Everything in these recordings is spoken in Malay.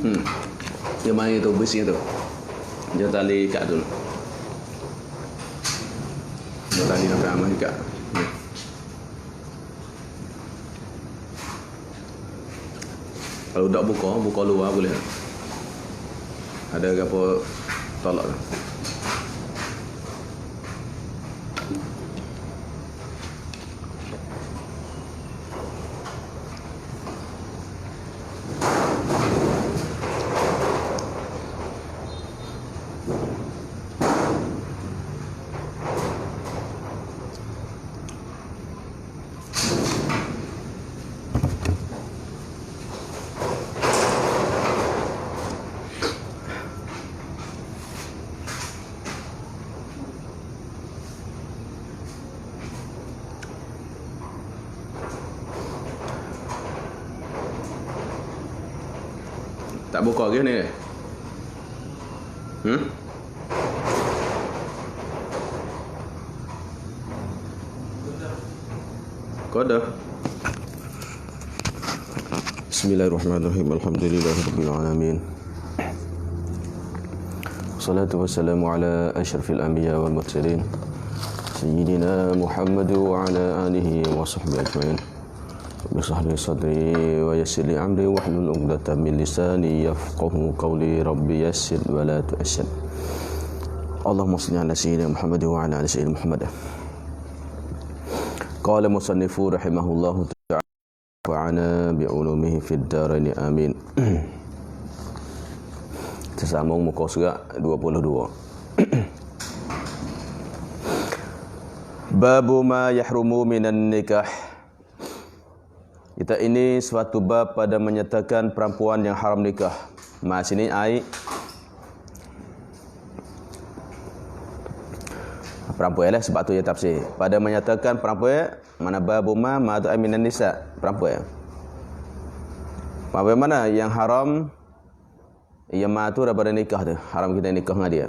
Dia main tu besi tu. Dia tali ikat tu. Dia tali nak ramah ikat. Kalau tak buka luar boleh. Ada apa tolak tu. Tak buka ke ni? Kode. Bismillahirrahmanirrahim. Alhamdulillahirabbil alamin. Wassalatu wassalamu ala asyrafil anbiya wal mursalin sayyidina Muhammad wa ala alihi wa sahbihi ajmain. Bismillah sadri wa yassir li amri wahlul 'uqdatam min lisani yafqahu qawli rabbi yassir wa la tu'assir. Allahumma shalli ala sayyidina Muhammad wa ala ali sayyidina Muhammad. Qala musannifu rahimahullahu ta'ala wa ana bi ulumihi fid darain amin. Tersambung muka surat 22. Babu ma yahrumu minan nikah. Kita ini suatu bab pada menyatakan perempuan yang haram nikah. Mas ini ai perempuan lah, sebab tu dia tafsir. Pada menyatakan perempuan mana babu ma tu minan nisa, perempuan. Perempuan mana yang haram, yang ma tu daripada nikah tu. Haram kita nikah dengan dia.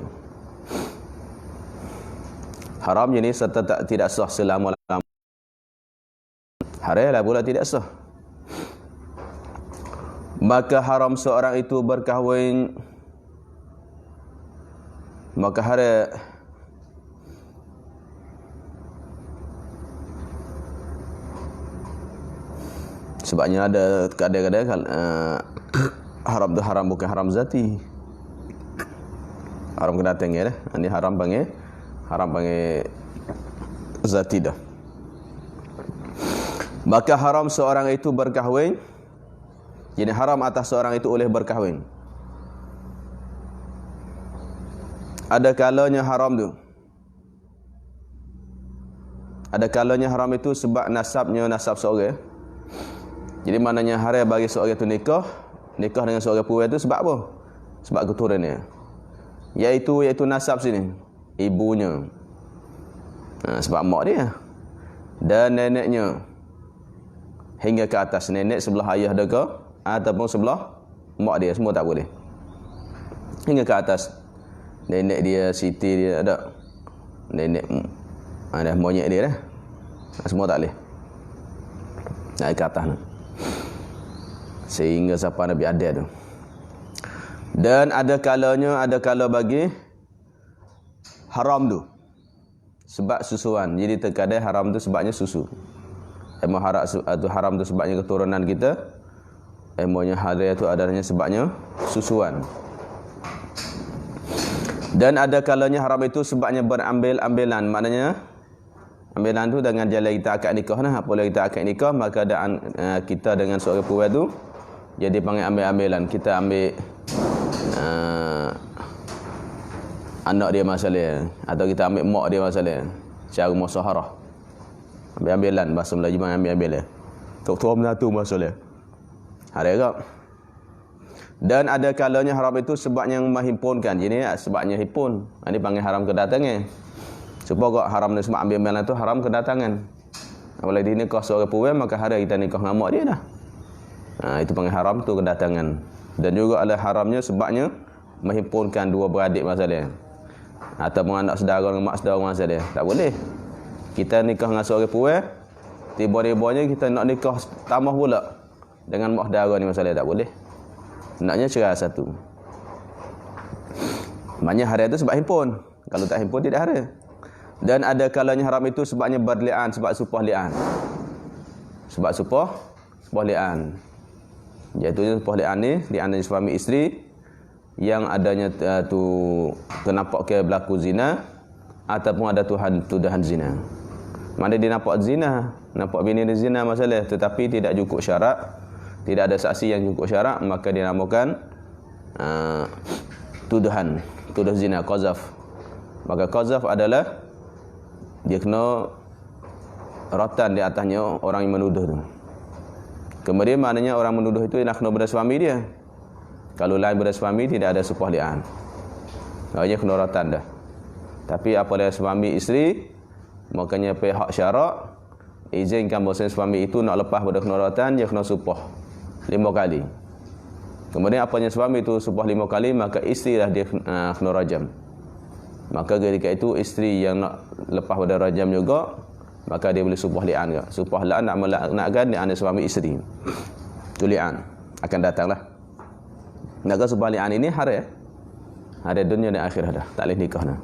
Haram jenis serta tidak sah selama-lamanya. Haram lah pula tidak sah. Maka haram seorang itu berkahwin, maka haram sebabnya ada kadang-kadang haram tu haram bukan haram zati. Haram kena tengok dah. Ini haram panggil zati dah. Maka haram seorang itu berkahwin. Jadi haram atas seorang itu oleh berkahwin. Ada kalanya haram tu. Ada kalanya haram itu sebab nasabnya nasab seorang. Jadi maknanya haram bagi seorang itu nikah dengan seorang perempuan itu sebab apa? Sebab keturunannya. Iaitu nasab sini, ibunya. Sebab mak dia dan neneknya. Hingga ke atas, nenek sebelah ayah dia ke ataupun sebelah mak dia, semua tak boleh. Hingga ke atas, nenek dia, siti dia ada, nenek ada monyet dia dah, semua tak boleh. Naik ke atas sehingga siapa Nabi ada tu. Dan ada kala bagi haram tu sebab susuan. Jadi terkadang haram tu sebabnya susu. Emang haram tu sebabnya keturunan kita. Emangnya haram tu adanya sebabnya susuan. Dan ada kalanya haram itu sebabnya berambil-ambilan. Maknanya ambilan tu dengan jalan kita akad nikah nah. Apabila kita akad nikah, maka ada kita dengan seorang perempuan tu jadi panggil ambil-ambilan. Kita ambil anak dia masalah, atau kita ambil mak dia masalah. Cara musaharah. Ambil-ambilan, bahasa Melayu ambil-ambilan. Tok-tok menatu masalah. Ada tak? Dan ada kalanya haram itu sebabnya menghimpunkan. Jadi sebabnya himpun. Ini panggil haram kedatangan. Supaya haram ni sebab ambil-ambilan itu haram kedatangan. Apabila dia nikah seorang perempuan, maka hari kita nikah dengan mak dia dah. Itu panggil haram tu kedatangan. Dan juga ada haramnya sebabnya menghimpunkan dua beradik masalah. Ataupun anak saudara dengan mak saudara masalah. Tak boleh. Kita nikah dengan seorang perempuan, tiba-tibanya kita nak nikah tambah pula dengan mak saudara ni masalah, tak boleh. Hendaknya cerai satu. Maknanya haram itu sebab himpun. Kalau tak himpun tidak haram. Dan ada kalanya haram itu sebabnya berli'an, sebab supah li'an. Sebab supah li'an. Iaitu supah li'an ni, li'an dari suami isteri yang adanya tu ternampak ke berlaku zina ataupun ada tuduhan zina. Mana dia nampak zina, nampak bini dia zina masalah, tetapi tidak cukup syarat, tidak ada saksi yang cukup syarat, maka dia namakan tuduh zina, qazaf. Maka qazaf adalah dia kena rotan di atasnya orang yang menuduh tu. Kemudian maknanya orang menuduh itu ialah kena pada suami dia. Kalau lain pada suami tidak ada supah li'an. Maknanya kena rotan dah. Tapi apabila suami isteri, makanya pihak syarak izinkan bahawa suami itu nak lepas pada kena rotan, dia kena supah 5 kali. Kemudian apabila suami itu supah 5 kali, maka isteri lah dia kena rajam. Maka ketika itu isteri yang nak lepas pada rajam juga, maka dia boleh supah li'an juga. Supah li'an nak melaknatkan li'an suami isteri. Itu li'an akan datanglah. Maka supah li'an ini haram. Haram dunia dan akhirat dah. Tak boleh nikah dah.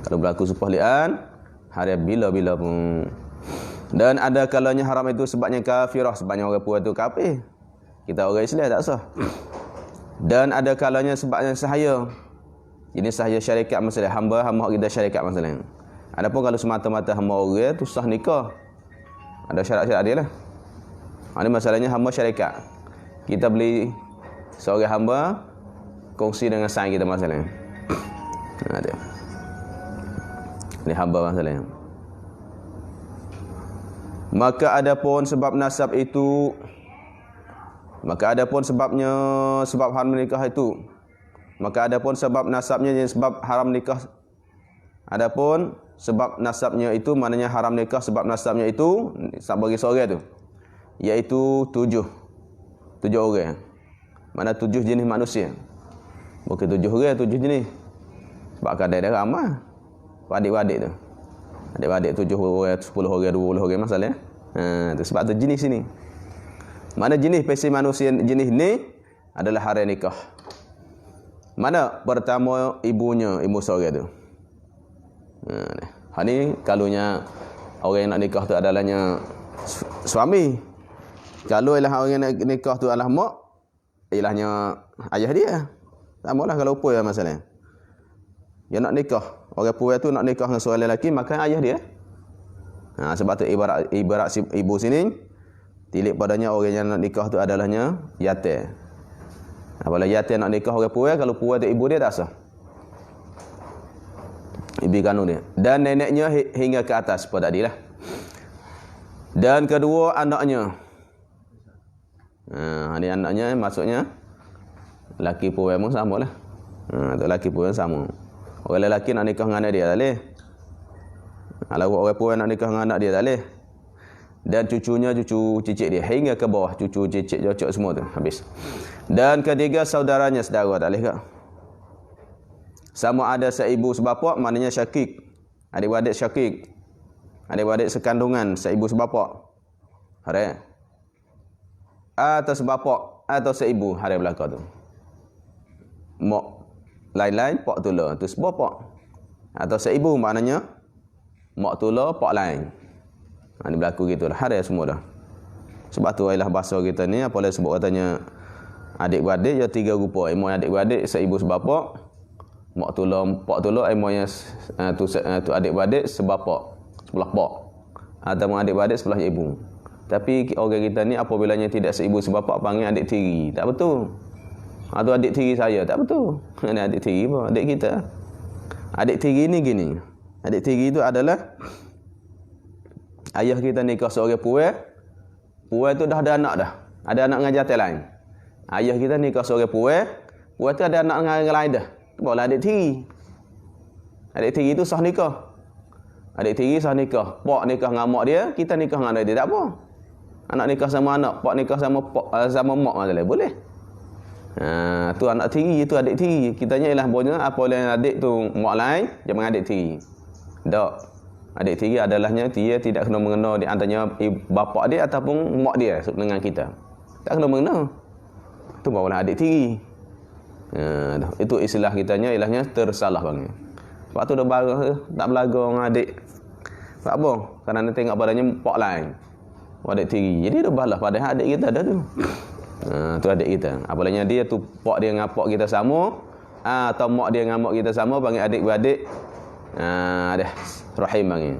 Kalau berlaku supah li'an, haram bila-bila pun. Dan ada kalanya haram itu sebabnya kafirah, sebabnya orang puas itu kafir. Kita orang Islam tak sah. Dan ada kalanya sebabnya sahaya. Ini sahaya syarikat masalah hamba kita syarikat masalah. Adapun kalau semata-mata hamba orang tu sah nikah. Ada syarat-syarat dia lah. Ini masalahnya hamba syarikat. Kita beli seorang hamba kongsi dengan saing kita masalah. Ada. Ini hamba masalahnya. Maka adapun sebab nasab itu, maka adapun sebabnya, sebab haram nikah itu, maka adapun sebab nasabnya yang sebab haram nikah, adapun sebab nasabnya itu, maknanya haram nikah sebab nasabnya itu bagi seorang tu, iaitu 7 orang. Mana 7 jenis manusia. Bukan 7 orang, 7 jenis. Sebab kadang dia ramai adik-adik tu. Adik-adik 7 orang, 10 orang, 20 orang masalah. Tu sebab tu jenis sini. Mana jenis spesies manusia jenis ni adalah haram nikah. Mana pertama ibunya, ibu seorang tu. Ni kalunya orang yang nak nikah tu adalahnya suami. Kalau ialah orang yang nak nikah tu adalah mak, ilahnya ayah dia. Samalah kalau apa ya masalah. Yang nak nikah, orang puan tu nak nikah dengan seorang lelaki, maka ayah dia. Sebab tu ibarat ibu sini, tilik padanya orang yang nak nikah tu adalahnya yatim. Apabila yatim nak nikah orang puan, kalau puan tu ibu dia tak sah. Ibu kandung dia. Dan neneknya hingga ke atas pada tadi lah. Dan kedua anaknya. Ini anaknya maksudnya laki puan pun sama lah. Tu laki puan sama. Orang lelaki nak nikah dengan anak dia tak boleh. Kalau orang puan nak nikah dengan anak dia tak boleh. Dan cucunya, cucu cicit dia hingga ke bawah, cucu cicit cocok semua tu habis. Dan ketiga saudaranya saudara tak boleh ke? Sama ada seibu sebapak, maknanya syakik. Adik-beradik syakik. Adik-beradik sekandungan seibu sebapak. Haram. Atau sebapak atau seibu haram belaka tu. Mak lain-lain, pak tula, tu sebapak. Atau seibu maknanya mak tula, pak lain. Ini berlaku gitulah. Haram semua dah. Sebab tu ialah bahasa kita ni, apabila sebut katanya adik-beradik, ya 3 rupa. Mak adik-beradik, seibu sebapak. Mak tula, pak tula, emangnya tu adik-beradik sebapak, sebelah pak. Ataupun adik-beradik sebelah ibu. Tapi orang kita ni apabila tidak seibu sebapak, panggil adik tiri. Tak betul. Atau adik tiri saya, tak betul. Ini adik tiri pun, adik kita. Adik tiri ni gini. Adik tiri itu adalah ayah kita nikah seorang puan. Puan tu dah ada anak dah. Ada anak dengan jantan lain. Ayah kita nikah seorang puan. Puan tu ada anak dengan lain dah. Barulah adik tiri. Adik tiri itu sah nikah. Adik tiri sah nikah. Pak nikah dengan mak dia, kita nikah dengan adik dia, tak apa. Anak nikah sama anak, pak nikah sama mak masalah, boleh. Tu anak tiri, itu adik tiri. Kitanya ialah boleh apa yang adik tu mak lain, jangan adik tiri. Tak. Adik tiri adalahnya dia tidak kena mengena di antaranya bapa dia ataupun mak dia dengan kita. Tak kena mengena. Tu barulah adik tiri. Itu istilah kitanya, ilahnya tersalah bang. Sebab tu dah tak belaga dengan adik. Tak apa, kerana tengok padanya pok lain. Adik tiri. Jadi dah balas padahal adik kita dah tu. Tu adik kita. Apalagi dia tu pok dia dengan pok kita sama, atau mak dia dengan mak kita sama, panggil adik-beradik. Dah rahim bang.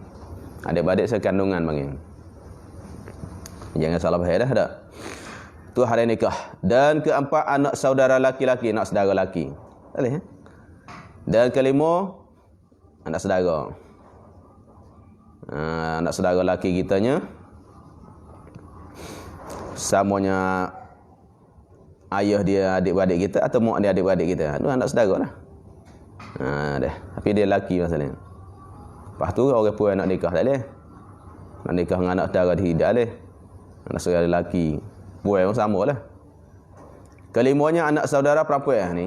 Adik-beradik sekandungan bang. Jangan salah faham dah tak? Tu hari nikah. Dan keempat, anak saudara laki-laki, anak saudara laki. Boleh eh? Dan kelima, anak saudara. Anak saudara laki kitanya samanya ayah dia adik-beradik kita atau mak dia adik-beradik kita. Itu anak saudara lah. Dah. Tapi dia laki masalahnya. Lepas tu orang puan nak nikah tak boleh. Nak nikah dengan anak saudara dia tak boleh. Anak saudara lelaki puan pun sama lah. Kelimanya anak saudara perempuan ni.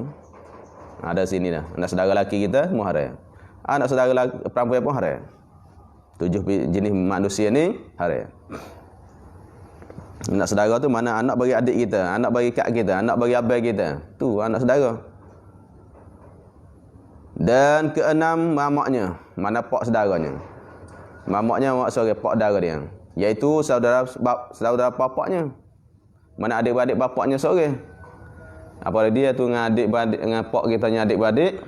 Ada sini dah. Anak saudara lelaki kita semua haram. Anak saudara perempuan pun haram. 7 jenis manusia ni haram. Anak saudara tu mana anak bagi adik kita, anak bagi kak kita, anak bagi abang kita. Tu anak saudara. Dan keenam, mamaknya. Mana pak saudaranya. Mamaknya maksudnya pak saudara dia. Iaitu saudara bapaknya. Mana adik-beradik bapaknya seorang. Apabila dia tu dengan adik-beradik, dengan pak kita nya adik-beradik,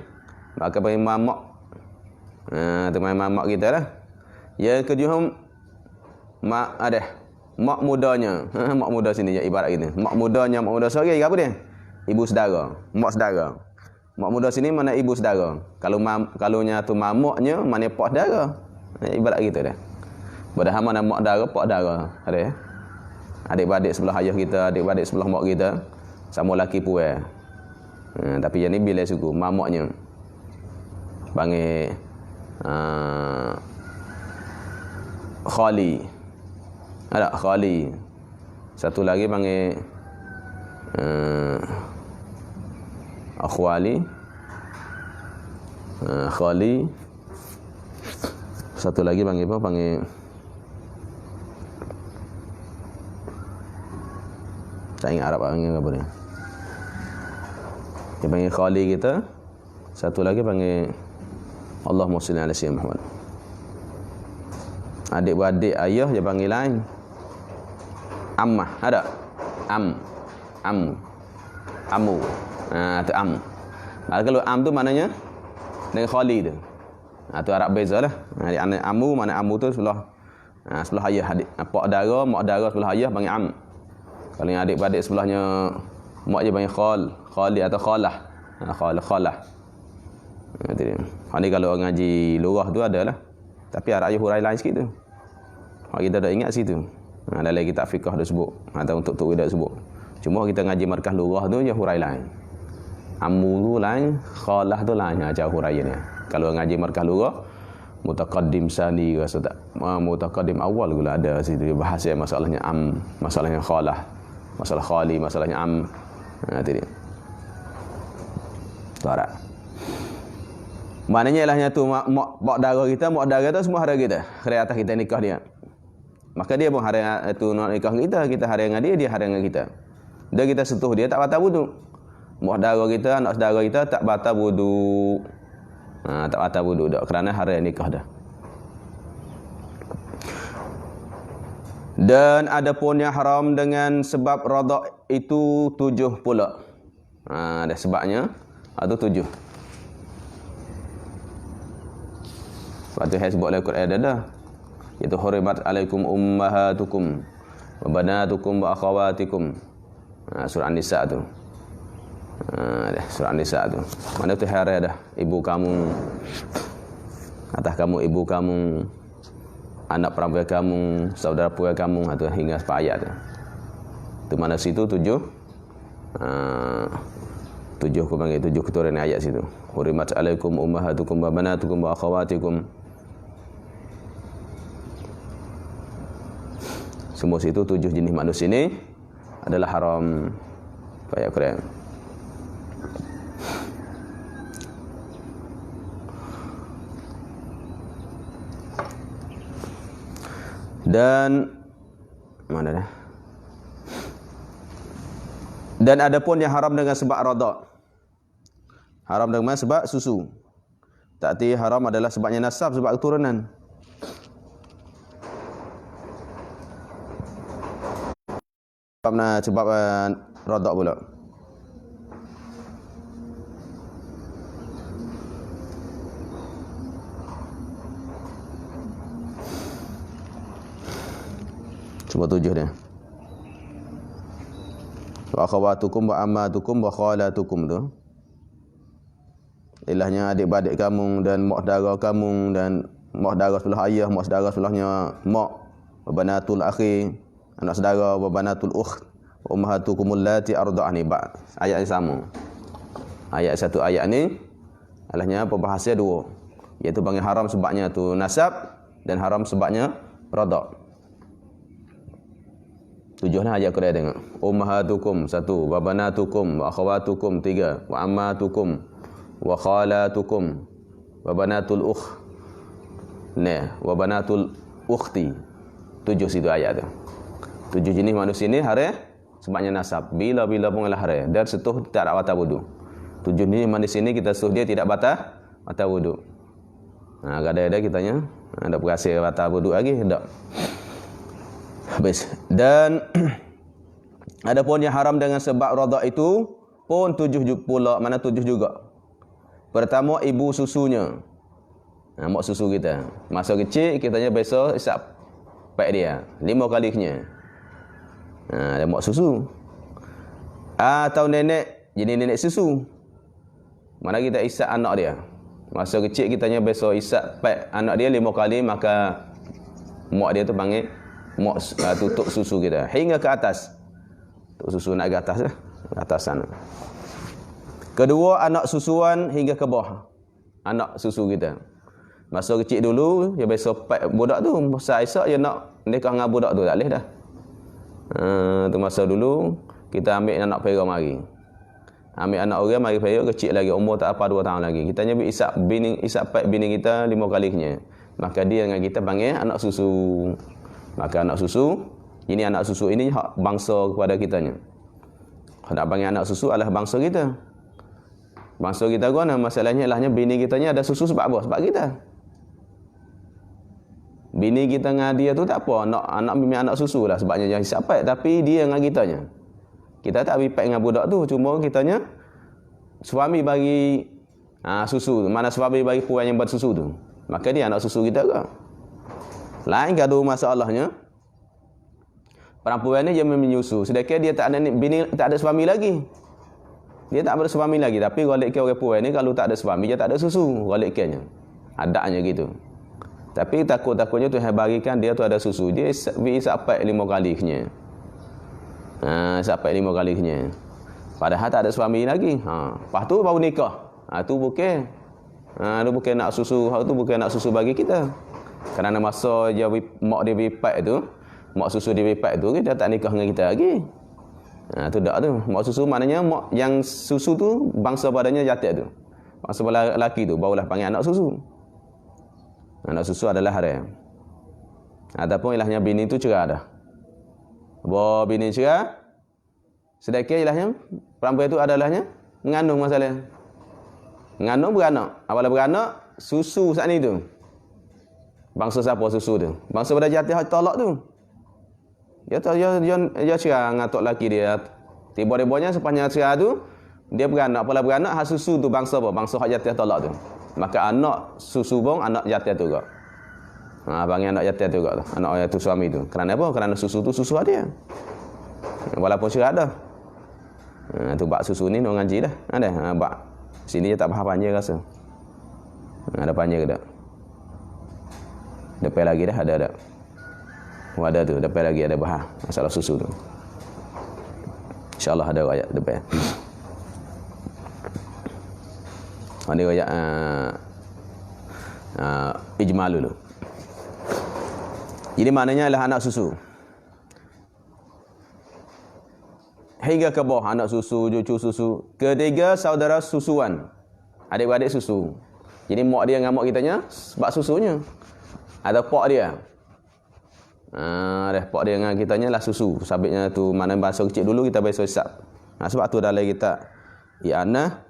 maka panggil mamak. Tu mamak kita lah. Yang kejuhum mak mak mudanya. Mak muda sini je ibarat kita. Mak muda seorang apa dia? Ibu saudara, mak saudara. Mak muda sini mana ibu saudara. Kalau nya tu mamaknya mana pak saudara. Ibarat gitu dah. Padahal mana mak saudara, pak saudara. Ada ya? Adik-beradik sebelah ayah kita, adik-beradik sebelah mak kita, sama laki puan. Tapi yang ni bila suku mamaknya. Panggil khali. Ada khali. Satu lagi panggil akhwali. Khali. Satu lagi panggil apa? Panggil saya ingat Arab panggil apa dia? Dia panggil khali kita. Satu lagi panggil Allahumma shalli ala sayyidina Muhammad. Adik-beradik ayah dia panggil lain. Ammah, ada? Amu. Tu am. Kalau am tu maknanya dengan khali tu. Tu Arab bezalah. Amu mana amu tu sebelah ayah adik. Pak dara, mak dara sebelah ayah panggil am. Kalau yang adik-beradik sebelahnya mak dia panggil khali atau khalah. Khalah. Ni kalau ngaji lurah tu adalah. Tapi ada ayah hurai lain sikit tu. Kita dah ingat situ. Dalam kitab fiqh dah sebut. Atau untuk tuk dah sebut. Cuma kita ngaji markah lurah tu je hurai lain. Amu tu lain, khalah tu lain cara huraiannya. Kalau ngaji markah lurah, mutaqaddim sani rasa tak. Mutaqaddim awal pula ada situ bahasa masalahnya am, masalahnya khalah, masalah khali, masalahnya am. Itu dia. Tuara. Maknanya ilahnya tu mak dara kita, mak dara tu semua hari kita. Hari atas kita nikah dia. Maka dia pun hari itu nak nikah kita hari dengan dia hari dengan kita. Dan kita sentuh dia tak batal wudu. Mak dara kita, anak saudara kita tak batal wudu. Tak batal wudu dak kerana hari nikah dah. Dan ada pun yang haram dengan sebab radha itu 7 pula. Ada sebabnya itu 7. Sebab tu saya sebut dalam Quran dah. Iaitu hurimat alaikum ummahatukum wa banatukum wa akhawatikum. Surah An-Nisa tu. Surah An-Nisa tu. Mana tu haram dah. Ibu kamu, atas kamu ibu kamu, anak perempuan kamu, saudara perempuan kamu, atau hingga sampai ayat tu. Tu mana situ 7. 7 aku panggil 7 keturunan ayat situ. Hurimat alaikum ummahatukum wa banatukum wa akhawatikum. Semua situ 7 jenis manusia ini adalah haram. Ayat Quran. Dan mana dah? Dan ada pun yang haram dengan sebab radha. Haram dengan sebab susu. Tak arti haram adalah sebabnya nasab, sebab keturunan. Sebab rodak pula. Sebab 7 dia. Wa akhawatukum wa ammatukum wa khalatukum tu. Ilahnya adik-beradik kamu dan mak saudara kamu dan mak saudara sebelah ayah, mak saudara sebelahnya mak, wa banatul akhi, anak saudara, wa banatul ukht, wa ummahatukumul lati arda'ani ba. Ayat yang sama. Ayat satu ayat ni ilahnya pembahasnya dua. Iaitu panggil haram sebabnya tu nasab dan haram sebabnya rada'. 7 lah ayat Quran tengok. Ummahatukum 1, wa banatukum wa akhawatukum 3, wa ammatukum wa khalatukum wa banatul ukh. Nah, wa banatul ukhti. 7 situ ayat tu. 7 jenis manusia ni haram sebabnya nasab. Bila-bila pun adalah haram dan setuh tak ada batal wudu. 7 jenis manusia ni kita suruh dia tidak batal wudu. Kadang-kadang kitanya ada berasa batal wudu lagi tak. Habis. Dan adapun yang haram dengan sebab radha' itu pun 7 pula, mana 7 juga. Pertama, ibu susunya. Mak susu kita. Masa kecil, kitanya biasa isap pek dia. 5 kali kenyang. Dia mak susu. Atau nenek, jenis nenek susu. Mana kita isap anak dia. Masa kecil, kitanya biasa isap pek anak dia 5 kali, maka mak dia tu panggil mak tutup susu kita. Hingga ke atas. Tuk susu nak ke atas lah. Ke atas sana. Kedua, anak susuan hingga ke bawah. Anak susu kita. Masa kecil dulu, dia biasa pek budak tu. Masa Aisyah, dia nak nikah dengan budak tu. Tak boleh dah. Tu masa dulu, kita ambil anak pera mari. Ambil anak orang mari pera, kecil lagi. Umur tak apa 2 tahun lagi. Kita nyebut isap pek bini kita 5 kalinya. Maka dia dengan kita panggil anak susu. Maka anak susu, ini anak susu ini hak bangsa kepada kitanya. Nak panggil anak susu adalah bangsa kita. Bangsa kita kan masalahnya ilahnya bini kitanya ada susu sebab apa? Sebab kita. Bini kita dengan dia tu tak apa, anak bimbing anak susu lah sebabnya dia hisap pek, tapi dia dengan kitanya. Kita tak habis pek dengan budak tu, cuma kitanya suami bagi susu tu. Mana suami bagi puan yang bersusu tu. Maka dia anak susu kita ke? Lain gaduh masalahnya. Perempuan ni dia menyusu, sedangkan dia tak ada bini, tak ada suami lagi. Dia tak ada suami lagi, tapi golikkan orang puan ni kalau tak ada suami dia tak ada susu, golikkannya. Adanya gitu. Tapi takut-takutnya Tuhan barikan dia tu ada susu. Dia isap 5 kali kenyang. Isap 5 kali kenyang. Padahal tak ada suami lagi. Lepas tu baru nikah. Tu bukan. Tu bukan nak susu, tu bukan nak susu bagi kita. Kerana masa dia mak dia bipak tu, mak susu dia bipak tu, dia tak nikah dengan kita lagi. Tu tak tu. Mak susu maknanya mak yang susu tu bangsa padanya jatuh tu. Bangsa lelaki tu barulah panggil anak susu. Anak susu adalah haram. Ataupun ilahnya bini tu cerai dah. Bawa bini cerai, sedangkan ilahnya perempuan tu adalahnya mengandung masalah. Mengandung beranak. Apabila beranak, susu saat ni tu. Bangsa siapa susu tu? Bangsa pada jatuh tolak tu. Dia cerai dengan tok laki dia. Tiba-tibanya sepanjang cerai tu, dia beranak. Apabila beranak, hak susu tu bangsa apa? Bangsa hak jatuh tolak tu. Maka anak susu bong, anak jatuh tu juga. Panggil anak jatuh tu juga tu. Anak ayah tu suami tu. Kerana apa? Kerana susu tu susu dia. Walaupun cerai dah. Tu bak susu ni nak ngaji dah. Ada. Bak. Sini dia tak faham panjang rasa. Ada panjang ke tak? Depan lagi dah ada. Ada tu, depan lagi ada bahas masalah susu tu. InsyaAllah ada ayat depan. Ada ayat ijmal dulu. Jadi maknanya adalah anak susu. Hingga ke bawah anak susu, cucu susu. Ketiga, saudara susuan. Adik-beradik susu. Jadi mak dia dengan mak kitanya sebab susunya. Ada pak dia. Pak dia dengan kitanya lah susu. Sabitnya tu mana bahasa kecil dulu kita biasa isap. Sebab tu dalam kita i'anah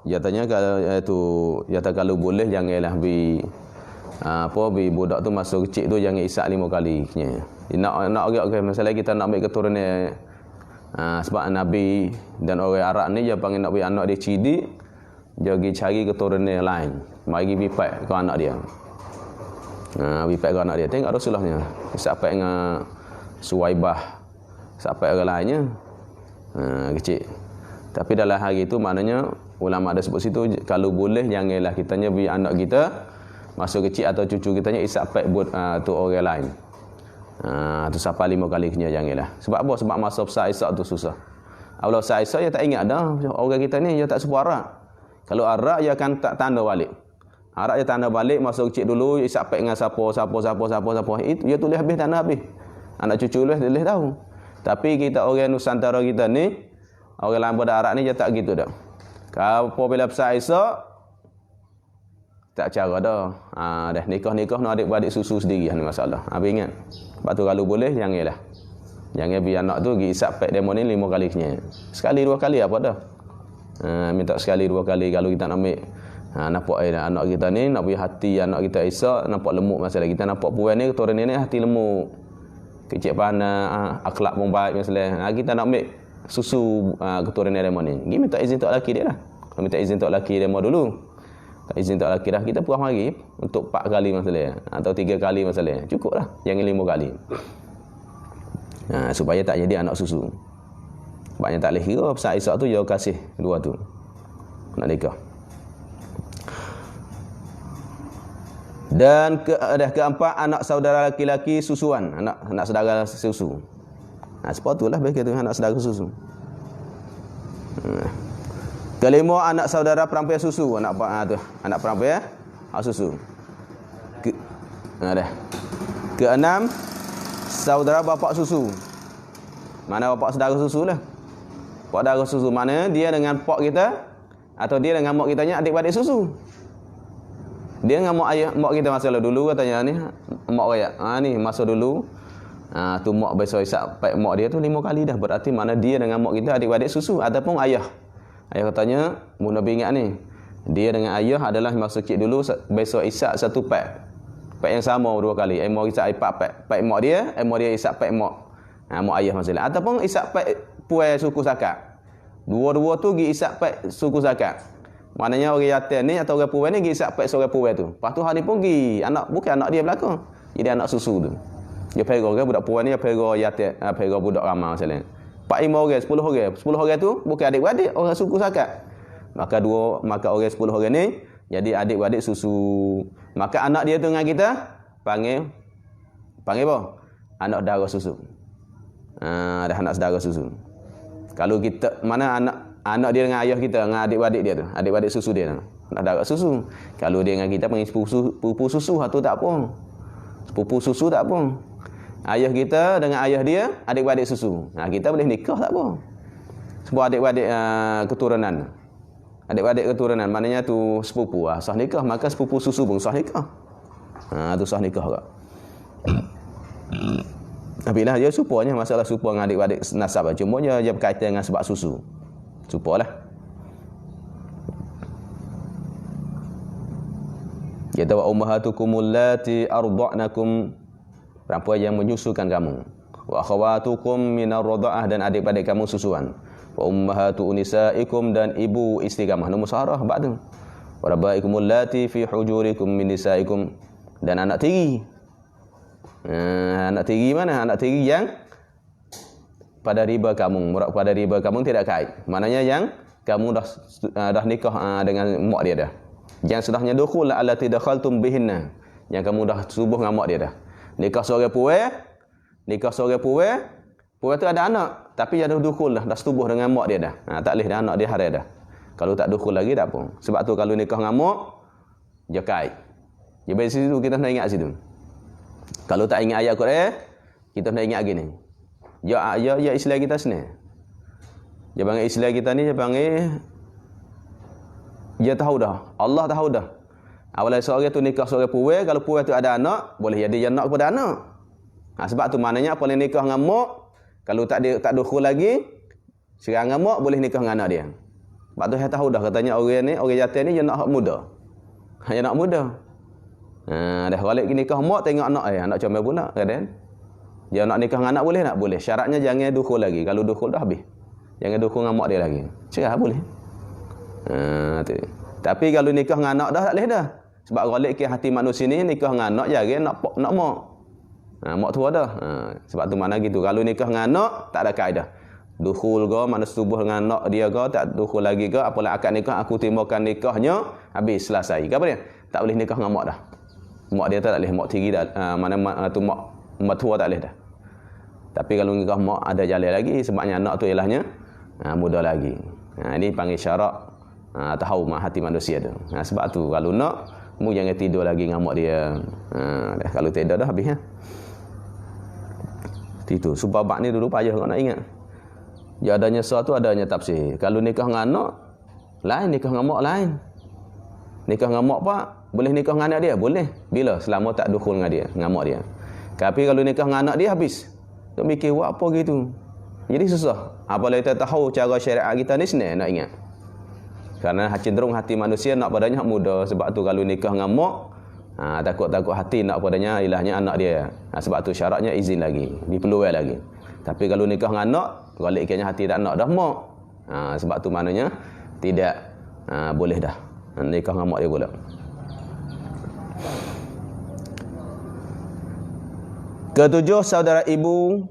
Jatanya kalau boleh janganlah budak tu masuk kecil tu jangan isap 5 kali. Nak agak masalah kita nak ambil keturunan sebab Nabi dan orang Arab ni dia panggil nak bagi anak dia cidik, dia pergi cari keturunan lain. Mari pipat ke anak dia. Pipat ke anak dia. Tengok Rasulullahnya. Isap dengan Suwaibah. Sampai orang lainnya. Kecil. Tapi dalam hari itu maknanya ulama ada sebut situ kalau boleh janganlah kitanya bagi anak kita masuk kecil atau cucu kitanya isap tu orang lain. Tu sampai 5 kali kena janganlah. Sebab apa? Sebab masa besar isap tu susah. Kalau besar isap dia tak ingat dah orang kita ni dia tak sepuh arak. Kalau arak dia akan tak tanda balik. Arak dia tanda balik masuk kecil dulu isap dengan siapa. Itu dia tulis habis tanda habis. Anak cucu tulis tahu. Tapi kita orang Nusantara kita ni orang lain pada Arab ni dia tak gitu dah. Kalau bila besar Isa tak cara dah. Dah nikah-nikah nak adik-beradik susu sendiri ni masalah. Habis ingat. Sebab tu kalau boleh janganlah. Jangan biar anak tu pergi isap pek demo ni 5 kali kena. Sekali 2 kali apa dah. Minta sekali 2 kali kalau kita nak ambil nampak anak kita ni nak bagi hati anak kita Isa nampak lemuk masalah kita nampak puan ni keturunan ni hati lemuk. Kecil pandai akhlak pun baik masalah. Kita nak ambil susu keturunan demo ni. Pergi minta izin tok laki dia lah. Kalau minta izin tok laki demo dulu. Tak izin tok laki dah kita puas mari untuk 4 kali masalah atau 3 kali masalah. Cukuplah. Jangan 5 kali. Supaya tak jadi anak susu. Sebabnya tak boleh kira besar Ishak tu dia kasih dua tu. Nak nikah. Dan keempat anak saudara laki-laki susuan, anak saudara susu. Sepatutlah bagi tu anak saudara susu. Kelima anak saudara perempuan susu, anak perempuan susu. Keenam saudara bapa susu. Mana bapa saudara susu lah. Bapa saudara susu mana dia dengan pak kita atau dia dengan mak kitanya adik-beradik susu. Dia dengan mak kita masa dulu katanya ni mak raya. Ni masa dulu tu mak biasa isap pak mak dia tu 5 kali dah. Berarti mana dia dengan mak kita adik-beradik susu ataupun ayah. Ayah katanya mu Nabi ingat ni. Dia dengan ayah adalah masa kecil dulu biasa isap satu pak. Pak yang sama 2 kali. Mak isap pak mak dia, mak dia isap pak mak. Mak ayah masalah. Ataupun isap pak puai suku Sakat. Dua-dua tu gi isap pak suku Sakat. Maknanya orang yatim ni atau orang puai ni gi isap pak seorang puai tu. Lepas tu hari pun gi anak bukan anak dia belaka. Jadi anak susu tu. Dia pera orang budak puai ni dia pera yatim, pera budak ramai masalah. 4 5 orang, 10 orang. 10 orang tu bukan adik-beradik orang suku Sakat. Maka orang 10 orang ni jadi adik-beradik susu. Maka anak dia tu dengan kita panggil apa? Anak darah susu. Dah anak saudara susu. Kalau kita mana anak dia dengan ayah kita dengan adik-beradik dia tu, adik-beradik susu dia tu. Anak darah susu. Kalau dia dengan kita panggil sepupu susu tu tak apa. Sepupu susu tak apa. Ayah kita dengan ayah dia adik-beradik susu. Kita boleh nikah tak apa. Sebab adik-beradik keturunan. Adik-beradik keturunan maknanya tu sepupu sah nikah, maka sepupu susu pun sah nikah. Tu sah nikah juga. Tapi lah dia supaya masalah supa dengan adik-beradik nasab. Cuma dia berkaitan dengan sebab susu. Supalah. Kita wa ummahatukumul lati arda'nakum, perempuan yang menyusukan kamu. Wa akhawatukum minar radha'ah, dan adik-beradik kamu susuan. Wa ummahatu nisaikum, dan ibu isteri kamu. Nombor sarah ba'du. Wa rabaikumul lati fi hujurikum min nisaikum, dan anak tiri. Anak tiri mana? Anak tiri yang pada riba kamu, murak pada riba kamu tidak kait. Maknanya yang kamu dah nikah dengan mak dia dah. Yang sudahnya dukhul allati dakhaltum bihinna, yang kamu dah subuh dengan mak dia dah. Nikah seorang puai, puai tu ada anak, tapi dia dah dukhul dah setubuh dengan mak dia dah. Tak leh dah anak dia harai dah. Kalau tak dukhul lagi tak apa. Sebab tu kalau nikah dengan mak dia kait. Jadi situ kita nak ingat situ. Kalau tak ingat ayat Quran, kita nak ingat gini. Ya Islam kita sini. Dia panggil Islam kita ni, dia panggil dia tahu dah. Allah tahu dah. Awalnya seorang tu nikah seorang puai, kalau puai tu ada anak, boleh jadi anak kepada anak. Sebab tu maknanya apa boleh nikah dengan mak, kalau tak dukhul lagi, sekarang dengan mak boleh nikah dengan anak dia. Sebab tu saya tahu dah katanya orang jatuh ni dia nak hak muda. Hanya nak muda. Dah balik nikah mak tengok anak anak comel pula kan. Dia nak nikah dengan anak boleh tak? Boleh. Syaratnya jangan dukhul lagi. Kalau dukhul dah habis. Jangan dukhul dengan mak dia lagi. Cerah boleh. Tu. Tapi kalau nikah dengan anak dah tak boleh dah. Sebab balik ke hati manusia ni nikah dengan anak jangan nak mak. Mak tua dah. Sebab tu mana gitu. Kalau nikah dengan anak tak ada kaedah. Dukhul ke mana setubuh dengan anak dia ke tak dukhul lagi ke apalah akad nikah aku timbulkan nikahnya habis selesai. Apa dia? Tak boleh nikah dengan mak dah. Mak dia tak boleh mak tiri dah. Mana tu mak tua tak boleh dah. Tapi kalau nikah mak ada jalan lagi sebabnya anak tu ilahnya muda lagi. Ini panggil syarak tahu hati manusia tu. Sebab tu kalau nak mu jangan tidur lagi dengan mak dia. Kalau tidur dah habis ya. Itu sebab bab ni dulu payah kau nak ingat. Dia adanya sesuatu adanya tafsir. Kalau nikah dengan anak lain, nikah dengan mak lain. Nikah dengan mak pak boleh nikah dengan anak dia? Boleh. Bila? Selama tak dukhul dengan dia, dengan mak dia. Tapi kalau nikah dengan anak dia habis. Tak fikir buat apa gitu. Jadi susah. Apabila kita tahu cara syariat kita ni senang nak ingat. Karena cenderung hati manusia nak padanya muda. Sebab tu kalau nikah dengan mak takut-takut hati nak padanya ilahnya anak dia. Sebab tu syaratnya izin lagi, diperlukan lagi. Tapi kalau nikah dengan anak, balik kena hati tak nak dah mak. Sebab tu maknanya tidak boleh dah nikah dengan mak dia pula. Ketujuh, saudara ibu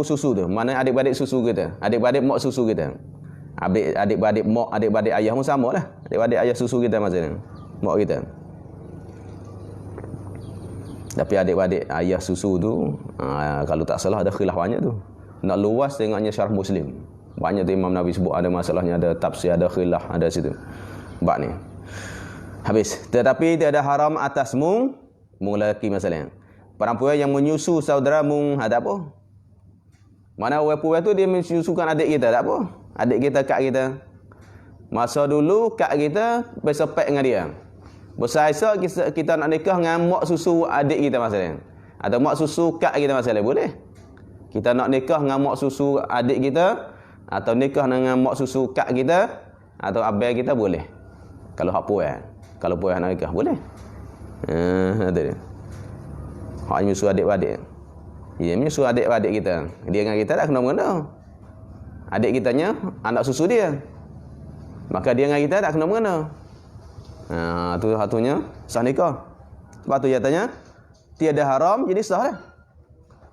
susu tu. Mana adik-beradik susu kita. Adik-beradik mak susu kita. Adik-beradik mak, adik-beradik ayah pun sama lah. Adik-beradik ayah susu kita macam ni. Mak kita. Tapi adik-beradik ayah susu tu, kalau tak salah ada khilaf banyak tu. Nak luas tengoknya syarah Muslim. Banyak tu Imam Nawawi sebut ada masalahnya, ada tafsir, ada khilaf, ada situ. Bab ni. Habis. Tetapi tiada haram atasmu, mung lelaki masalahnya. Perempuan yang menyusu saudara mung ada apa? Mana orang perempuan tu dia menyusukan adik kita, tak apa. Adik kita, kak kita. Masa dulu kak kita bersepek dengan dia. Besar esok kita nak nikah dengan mak susu adik kita masalahnya. Atau mak susu kak kita masalahnya. Boleh. Kita nak nikah dengan mak susu adik kita. Atau nikah dengan mak susu kak kita. Atau abang kita boleh. Kalau hak puan. Kalau puan nak nikah. Boleh. Ada dia. Hak menyusu adik-adik. Dia menyusu adik-adik kita. Dia dengan kita tak kena-mengena. Adik kitanya anak susu dia. Maka dia dengan kita tak kena-mengena. Tu satunya sah nikah. Sebab tu dia tanya, tiada haram jadi sah lah.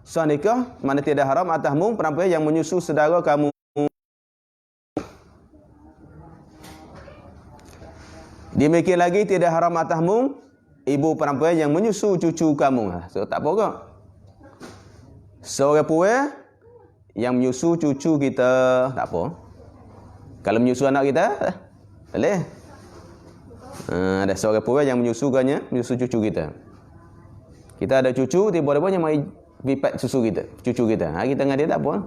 Sah nikah mana tiada haram atasmu perempuan yang menyusu saudara kamu. Demikian lagi tiada haram atasmu ibu perempuan yang menyusu cucu kamu. So tak apa ke? Seorang perempuan yang menyusu cucu kita tak apa. Kalau menyusu anak kita boleh. Ada seorang perempuan yang menyusukannya, menyusu cucu kita. Kita ada cucu, tiba-tiba yang mai pipat susu kita, cucu kita. Kita dengan dia tak apa.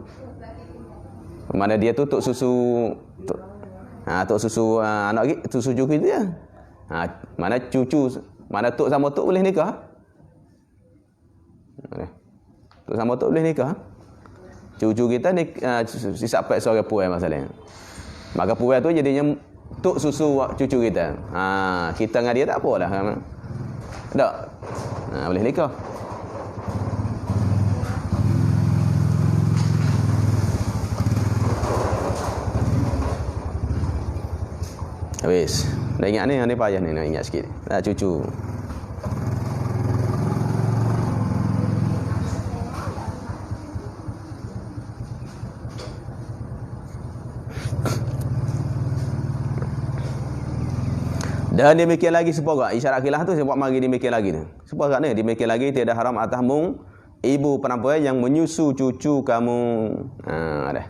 Mana dia tu tok susu tok susu anak susu cucu kita. Mana cucu, mana tok sama tok boleh nikah? Tok sama tok boleh nikah. Cucu kita ni sisapat seorang perempuan masalahnya. Maka perempuan tu jadinya tok susu cucu kita. Kita dengan dia tak apalah. Tak. Boleh nikah. Habis. Dah ingat ni payah ni nak ingat sikit. Dah cucu. Dan demikian lagi seporak. Isyarat khilaf tu sebab mari demikian lagi ni. Seporak ni demikian lagi tiada haram atasmu ibu perempuan yang menyusu cucu kamu. Dah.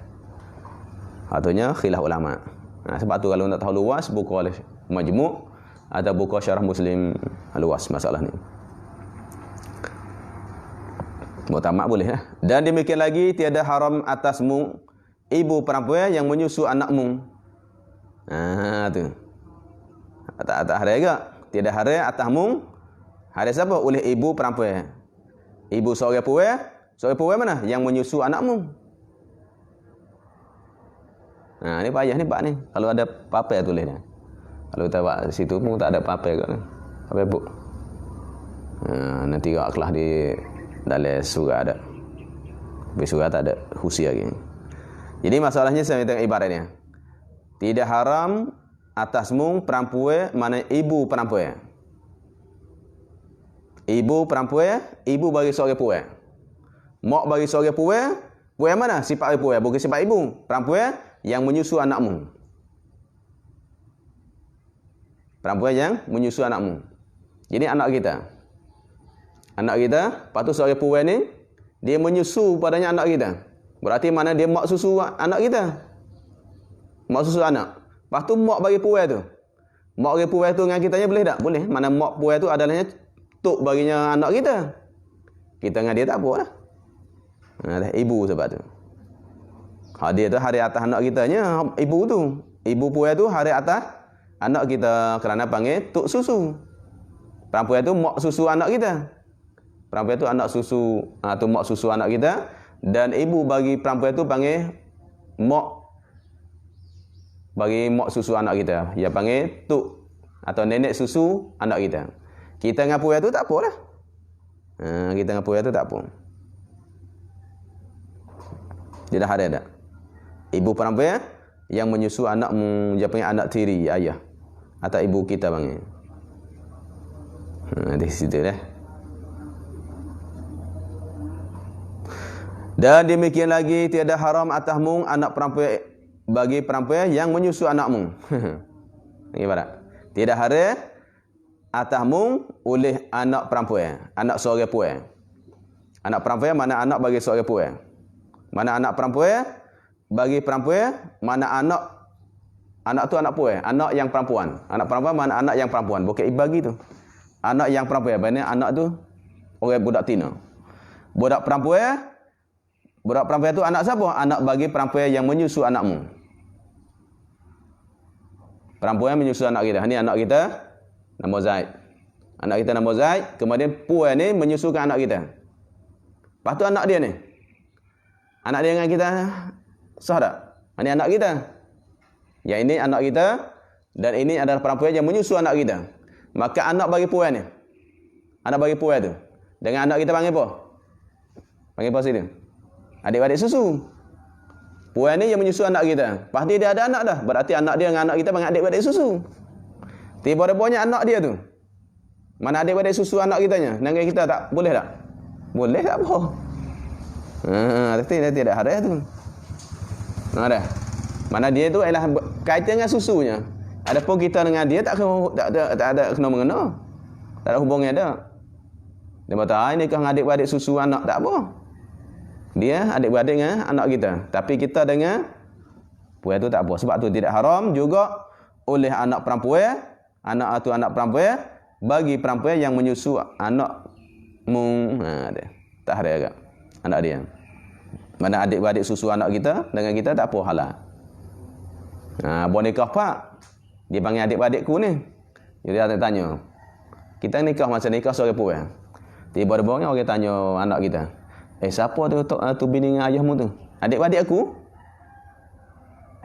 Artinya khilaf ulama. Sebab tu kalau nak tahu luas buka Majmu' atau buka Syarah Muslim luas masalah ni. Mutamak boleh ya. Dan demikian lagi tiada haram atasmu ibu perempuan yang menyusu anakmu. Tu. Tak ada juga. Tiada haram atasmu. Ada siapa? Oleh ibu perempuan. Ibu seorang perempuan. Seorang perempuan mana? Yang menyusu anakmu. Ni payah ni bab ni. Kalau ada papel tulis dia. Kalau kita buat situ pun tak ada papel kat ni. Papel buk. Nanti kat kelas di dalam surah ada. Di surah tak ada husi lagi. Jadi masalahnya saya tengok ibaratnya. Tidak haram atasmu perempuan, mana ibu perempuan. Ibu perempuan, ibu bagi seorang perempuan. Mak bagi seorang perempuan, perempuan mana? Sifat perempuan, bukan sifat ibu. Perempuan yang menyusu anakmu. Perempuan yang menyusu anakmu. Jadi anak kita. Anak kita, lepas tu seorang perempuan ni, dia menyusu padanya anak kita. Berarti mana dia mak susu anak kita. Mak susu anak. Lepas tu mak bagi perempuan tu. Mak bagi perempuan tu dengan kitanya boleh tak? Boleh. Mana mak perempuan tu adalahnya tok baginya anak kita. Kita dengan dia tak apa lah. Ibu sebab tu. Dia tu hari atas anak kitanya, ibu tu. Ibu perempuan tu hari atas anak kita kerana panggil tok susu. Perempuan tu mak susu anak kita. Perempuan tu anak susu, tu mak susu anak kita. Dan ibu bagi perempuan tu panggil mak, bagi mak susu anak kita. Dia panggil tok atau nenek susu anak kita. Kita dengan perempuan tu tak apa lah. Kita dengan perempuan tu tak apa. Dia dah ada tak? Ibu perempuan yang menyusu anakmu, dia panggil anak tiri, ayah. Atau ibu kita panggil. Di situ dah. Dan demikian lagi, tiada haram atasmu anak perempuan bagi perempuan yang menyusu anakmu. Ibarat. Tidak haram atasmu oleh anak perempuan, anak seorang perempuan. Anak perempuan mana anak bagi seorang perempuan. Mana anak perempuan bagi perempuan, mana anak tu anak perempuan, anak yang perempuan. Anak perempuan mana anak yang perempuan, bukan ibagi tu. Anak yang perempuan, mana anak tu orang budak tina. Budak perempuan tu anak siapa? Anak bagi perempuan yang menyusu anakmu. Perempuan yang menyusu anak kita. Ini anak kita nama Zaid. Anak kita nama Zaid, kemudian puan ni menyusukan anak kita. Lepas tu anak dia ni. Anak dia dengan kita sah tak? Ini anak kita. Yang ini anak kita dan ini adalah perempuan yang menyusu anak kita. Maka anak bagi puan ni. Anak bagi puan tu. Dengan anak kita panggil apa? Panggil apa sini? Adik-adik susu. Puan ni yang menyusu anak kita. Lepas dia ada anak dah. Berarti anak dia dengan anak kita panggil adik-adik susu. Tiba-tiba anak dia tu. Mana adik-adik susu anak kitanya? Dengan kita tak? Boleh tak? Boleh tak apa? Tapi tidak ada tu. Ada. Mana dia tu ialah kaitan dengan susunya. Adapun kita dengan dia tak ada kena mengena. Tak ada hubungnya dah. Dia kata, ini kan adik-adik susu anak tak apa. Dia adik-beradik dengan anak kita. Tapi kita dengan puan tu tak apa. Sebab tu tidak haram juga oleh anak perempuan, anak tu anak perempuan, bagi perempuan yang menyusu anakmu. Tak ada agak. Anak dia. Mana adik-beradik susu anak kita, dengan kita tak apa halal. Buat nikah pak. Dia panggil adik-beradikku ni. Jadi dia tanya. Kita nikah masa nikah seorang perempuan. Tiba-tiba orang tanya anak kita. Siapa tu bini dengan ayahmu tu? Adik-beradik aku?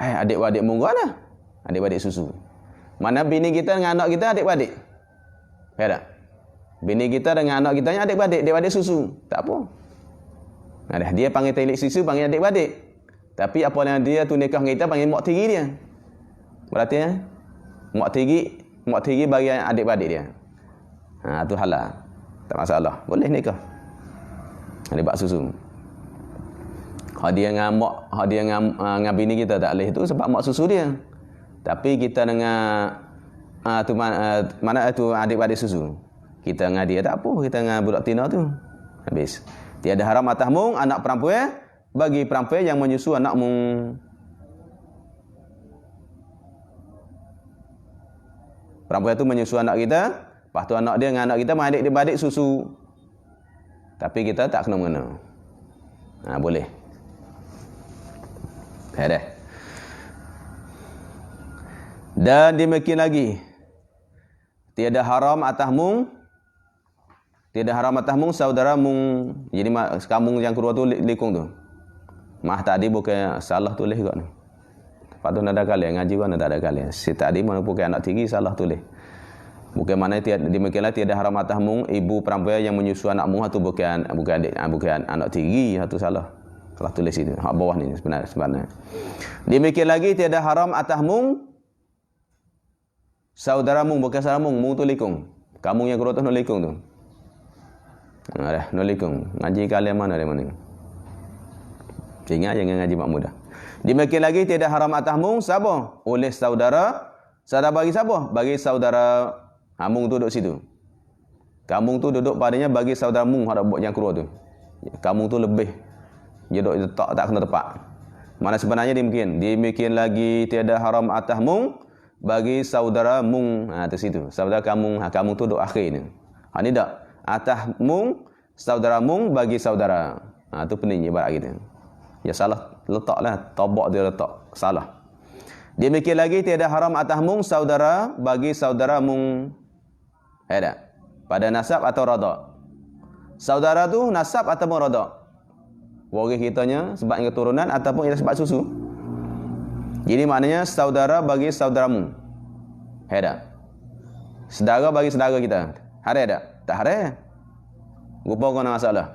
Adik-beradik munggu lah. Adik-beradik susu. Mana bini kita dengan anak kita adik-beradik? Ya tak? Bini kita dengan anak kita adik-beradik, adik-beradik susu. Tak apa. Dia panggil telik susu, panggil adik-beradik. Tapi apa yang dia tu nikah dengan kita panggil mak tiri dia. Berarti mak tiri bagi adik-beradik dia. Tu halal. Tak masalah. Boleh nikah. Adik susu. Hak dia dengan mak, hak dia dengan bini kita tak boleh tu sebab mak susu dia. Tapi kita dengan mana tu adik-adik susu. Kita dengan dia tak apa, kita dengan budak tina tu. Habis. Tiada haram atasmu anak perempuan bagi perempuan yang menyusu anakmu. Perempuan tu menyusu anak kita, lepas tu anak dia dengan anak kita adik-adik susu. Tapi kita tak kena mengena. Boleh. Dah. Dan demikian lagi. Tiada haram atasmu saudaramu. Jadi kampung yang kedua tu likung tu. Tadi bukan salah tulis juga ni. Patut nak ada kali ngaji kan tak ada kali. Si tadi mana bukan anak tiri salah tulis. Bukan mana demikianlah tiada haram atas mung ibu perempuan yang menyusu anak mung atau bukan anak tiri atau salah. Salah tulis itu. Hak bawah ni sebenarnya. Demikian lagi tiada haram atas mung saudara mung bukan saudara mung tu likung. Kamu yang kerotos no likung tu. Dah no likung. Ngaji kalian mana dari mana? Ingat jangan ngaji mak muda. Demikian lagi tidak haram atas mung siapa? Oleh saudara. Saudara bagi siapa? Bagi saudara mung tu duduk situ. Kampung tu duduk padanya bagi saudara mung ada buat yang keluar tu. Kampung tu lebih dia duduk letak tak kena tepat. Mana sebenarnya demikian lagi tiada haram atas mung bagi saudara mung tu situ. Saudara kampung tu duduk akhir ni. Ni tak atas mung saudara mung bagi saudara. Tu pening ibarat kita. Ya salah letaklah tabak dia letak salah. Demikian lagi tiada haram atas mung saudara bagi saudara mung ada pada nasab atau rada. Saudara tu nasab ataupun rada. Waris kitanya sebab keturunan ataupun ia sebab susu. Jadi maknanya saudara bagi saudaramu. Ada. Saudara bagi saudara kita. Ada ada? Tak ada. Rupa kau nak masalah.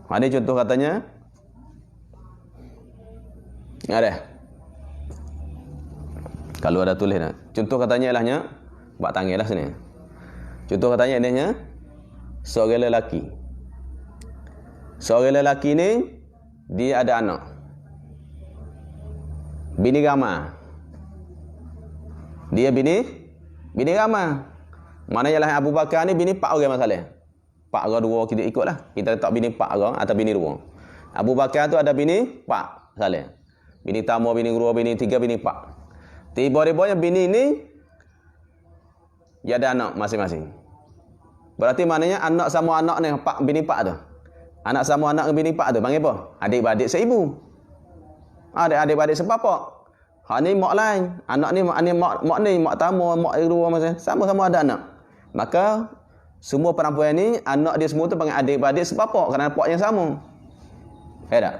Ada contoh katanya. Ada. Kalau ada tulis nak. Contoh katanya ilahnya buat tangilah sini. Contoh katanya adanya seorang lelaki. Seorang lelaki ni dia ada anak. Bini ramah. Dia bini ramah. Mana ialah Abu Bakar ni bini 4 orang masalah. 4 orang 2 kita ikutlah. Kita letak bini 4 orang atau bini 2. Abu Bakar tu ada bini 4 masalah. Bini tamu, bini 2, bini 3, bini 4. Tiba-tiba bini ni dia ada anak masing-masing. Berarti maknanya anak sama anak ni bini 4 tu. Anak sama anak bini 4 tu panggil apa? Adik-beradik seibu. Adik-beradik sepapak. Ha ni mak lain. Anak ni mak tamu, mak dua macam sama-sama ada anak. Maka semua perempuan ni anak dia semua tu panggil adik-beradik sepapak kerana pak yang sama. Tak?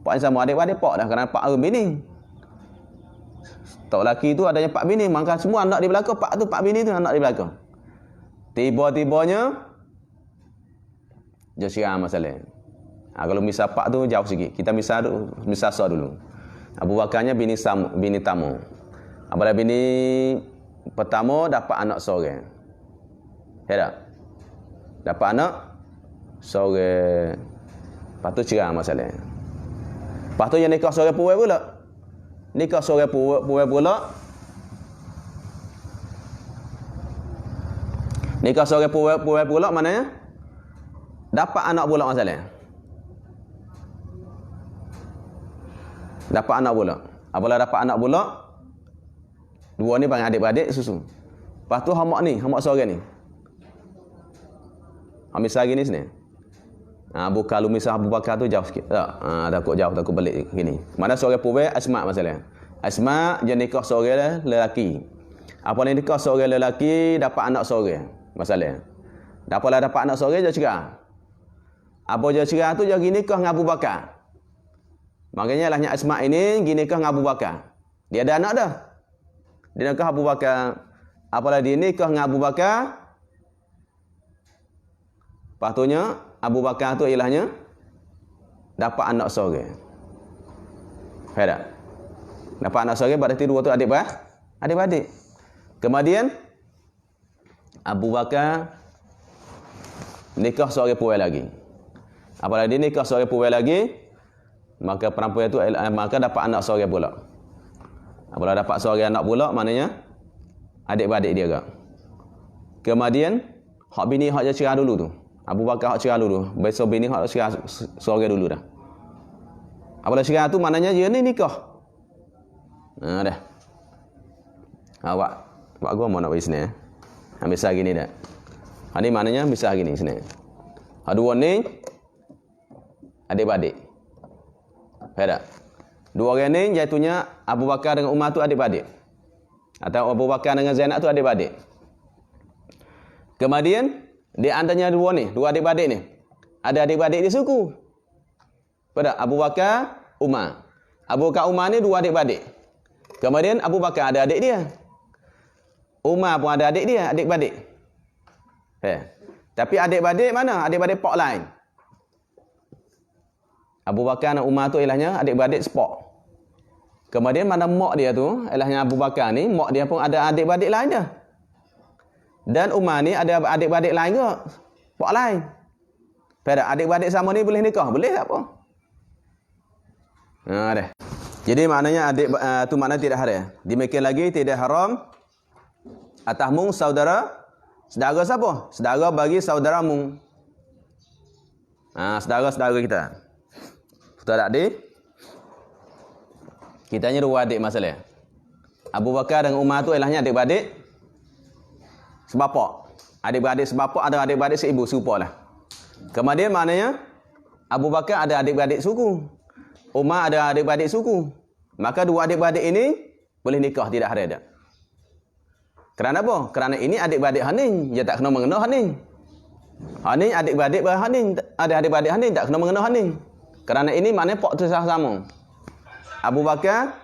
Pak yang sama adik-beradik pak dah kerana pak bini. Tok lelaki tu adanya 4 bini, maka semua anak di belakang pak tu 4 bini tu anak di belakang. Tiba-tibanya dia syirah masalah. Kalau misal pak tu jauh sikit. Kita misal sah dulu. Abu Bakarnya bini tamu. Apabila bini pertama dapat anak seorang. Tak? Dapat anak seorang. Lepas tu cerah masalah. Lepas tu yang nikah seorang puai pula. Nikah seorang puai pula. Nikah seorang puai pula maknanya dapat anak pula masalah. Dapat anak pula. Apabila dapat anak pula, dua ni panggil adik-beradik susu. Lepas tu hamak seorang ni. Misal gini sini. Kalau misal Abu Bakar tu jauh sikit. Takut jauh, takut balik gini. Mana seorang puai Asma masalah. Asma dia nikah seorang lelaki. Apabila nikah seorang lelaki dapat anak seorang masalah. Apabila dapat anak seorang dia cerah. Apa dia cerah tu dia gini nikah dengan Abu Bakar. Makanya lahnya Asma ini gini nikah dengan Abu Bakar. Dia ada anak dah. Dia nikah Abu Bakar. Apabila dia nikah dengan Abu Bakar, patutnya Abu Bakar tu ilahnya dapat anak seorang. Faham? Dapat anak seorang berarti dua tu adik-beradik. Kemudian Abu Bakar nikah seorang puai lagi. Apabila dia nikah seorang puai lagi, maka perempuan itu maka dapat anak seorang pula. Apabila dapat seorang anak pula, maknanya adik-beradik dia agak. Kemudian hak bini hak dia cerah dulu tu. Abu Bakar hak cerah dulu. Besok bini hak cerah seorang dulu dah. Apabila cerah tu maknanya dia ni nikah. Dah. Buat gua mau nak bagi sini. Misal gini dah. Ini maknanya misal gini sini. Dua ni adik-beradik. Faham? Dua orang ni jatuhnya Abu Bakar dengan Umar tu adik-beradik. Atau Abu Bakar dengan Zainab tu adik-beradik. Kemudian di antaranya dua adik-beradik ni. Ada adik-beradik di suku. Pada Abu Bakar, Umar. Abu Bakar Umar ni dua adik-beradik. Kemudian Abu Bakar ada adik dia. Umar pun ada adik dia, adik-beradik. Tapi adik-beradik mana? Adik-beradik pak lain. Abu Bakar dan Umar tu ilahnya adik-beradik sepak. Kemudian mana mak dia tu, ilahnya Abu Bakar ni, mak dia pun ada adik-beradik lain dah. Dan Umar ni ada adik-beradik lain ke? Pak lain. Pada adik-beradik sama ni boleh nikah? Boleh tak apa? Dah. Jadi maknanya adik tu makna tidak haram. Demikian lagi tidak haram atas mung saudara. Saudara siapa? Saudara bagi saudara mung. Saudara-saudara kita. Betul tak adik? Kita ni dua adik masalah. Abu Bakar dan Umar tu ilahnya adik-beradik sebapak. Adik-beradik sebapak ada adik-beradik seibu serupalah. Kemudian maknanya Abu Bakar ada adik-beradik suku. Umar ada adik-beradik suku. Maka dua adik-beradik ini boleh nikah, tidak haram dah. Kerana apa? Kerana ini adik-beradik Haning, dia tak kena mengenal Haning. Haning adik-beradik Haning, ada adik-beradik Haning tak kena mengenal Haning. Kerana ini maknanya pak tu sama. Abu Bakar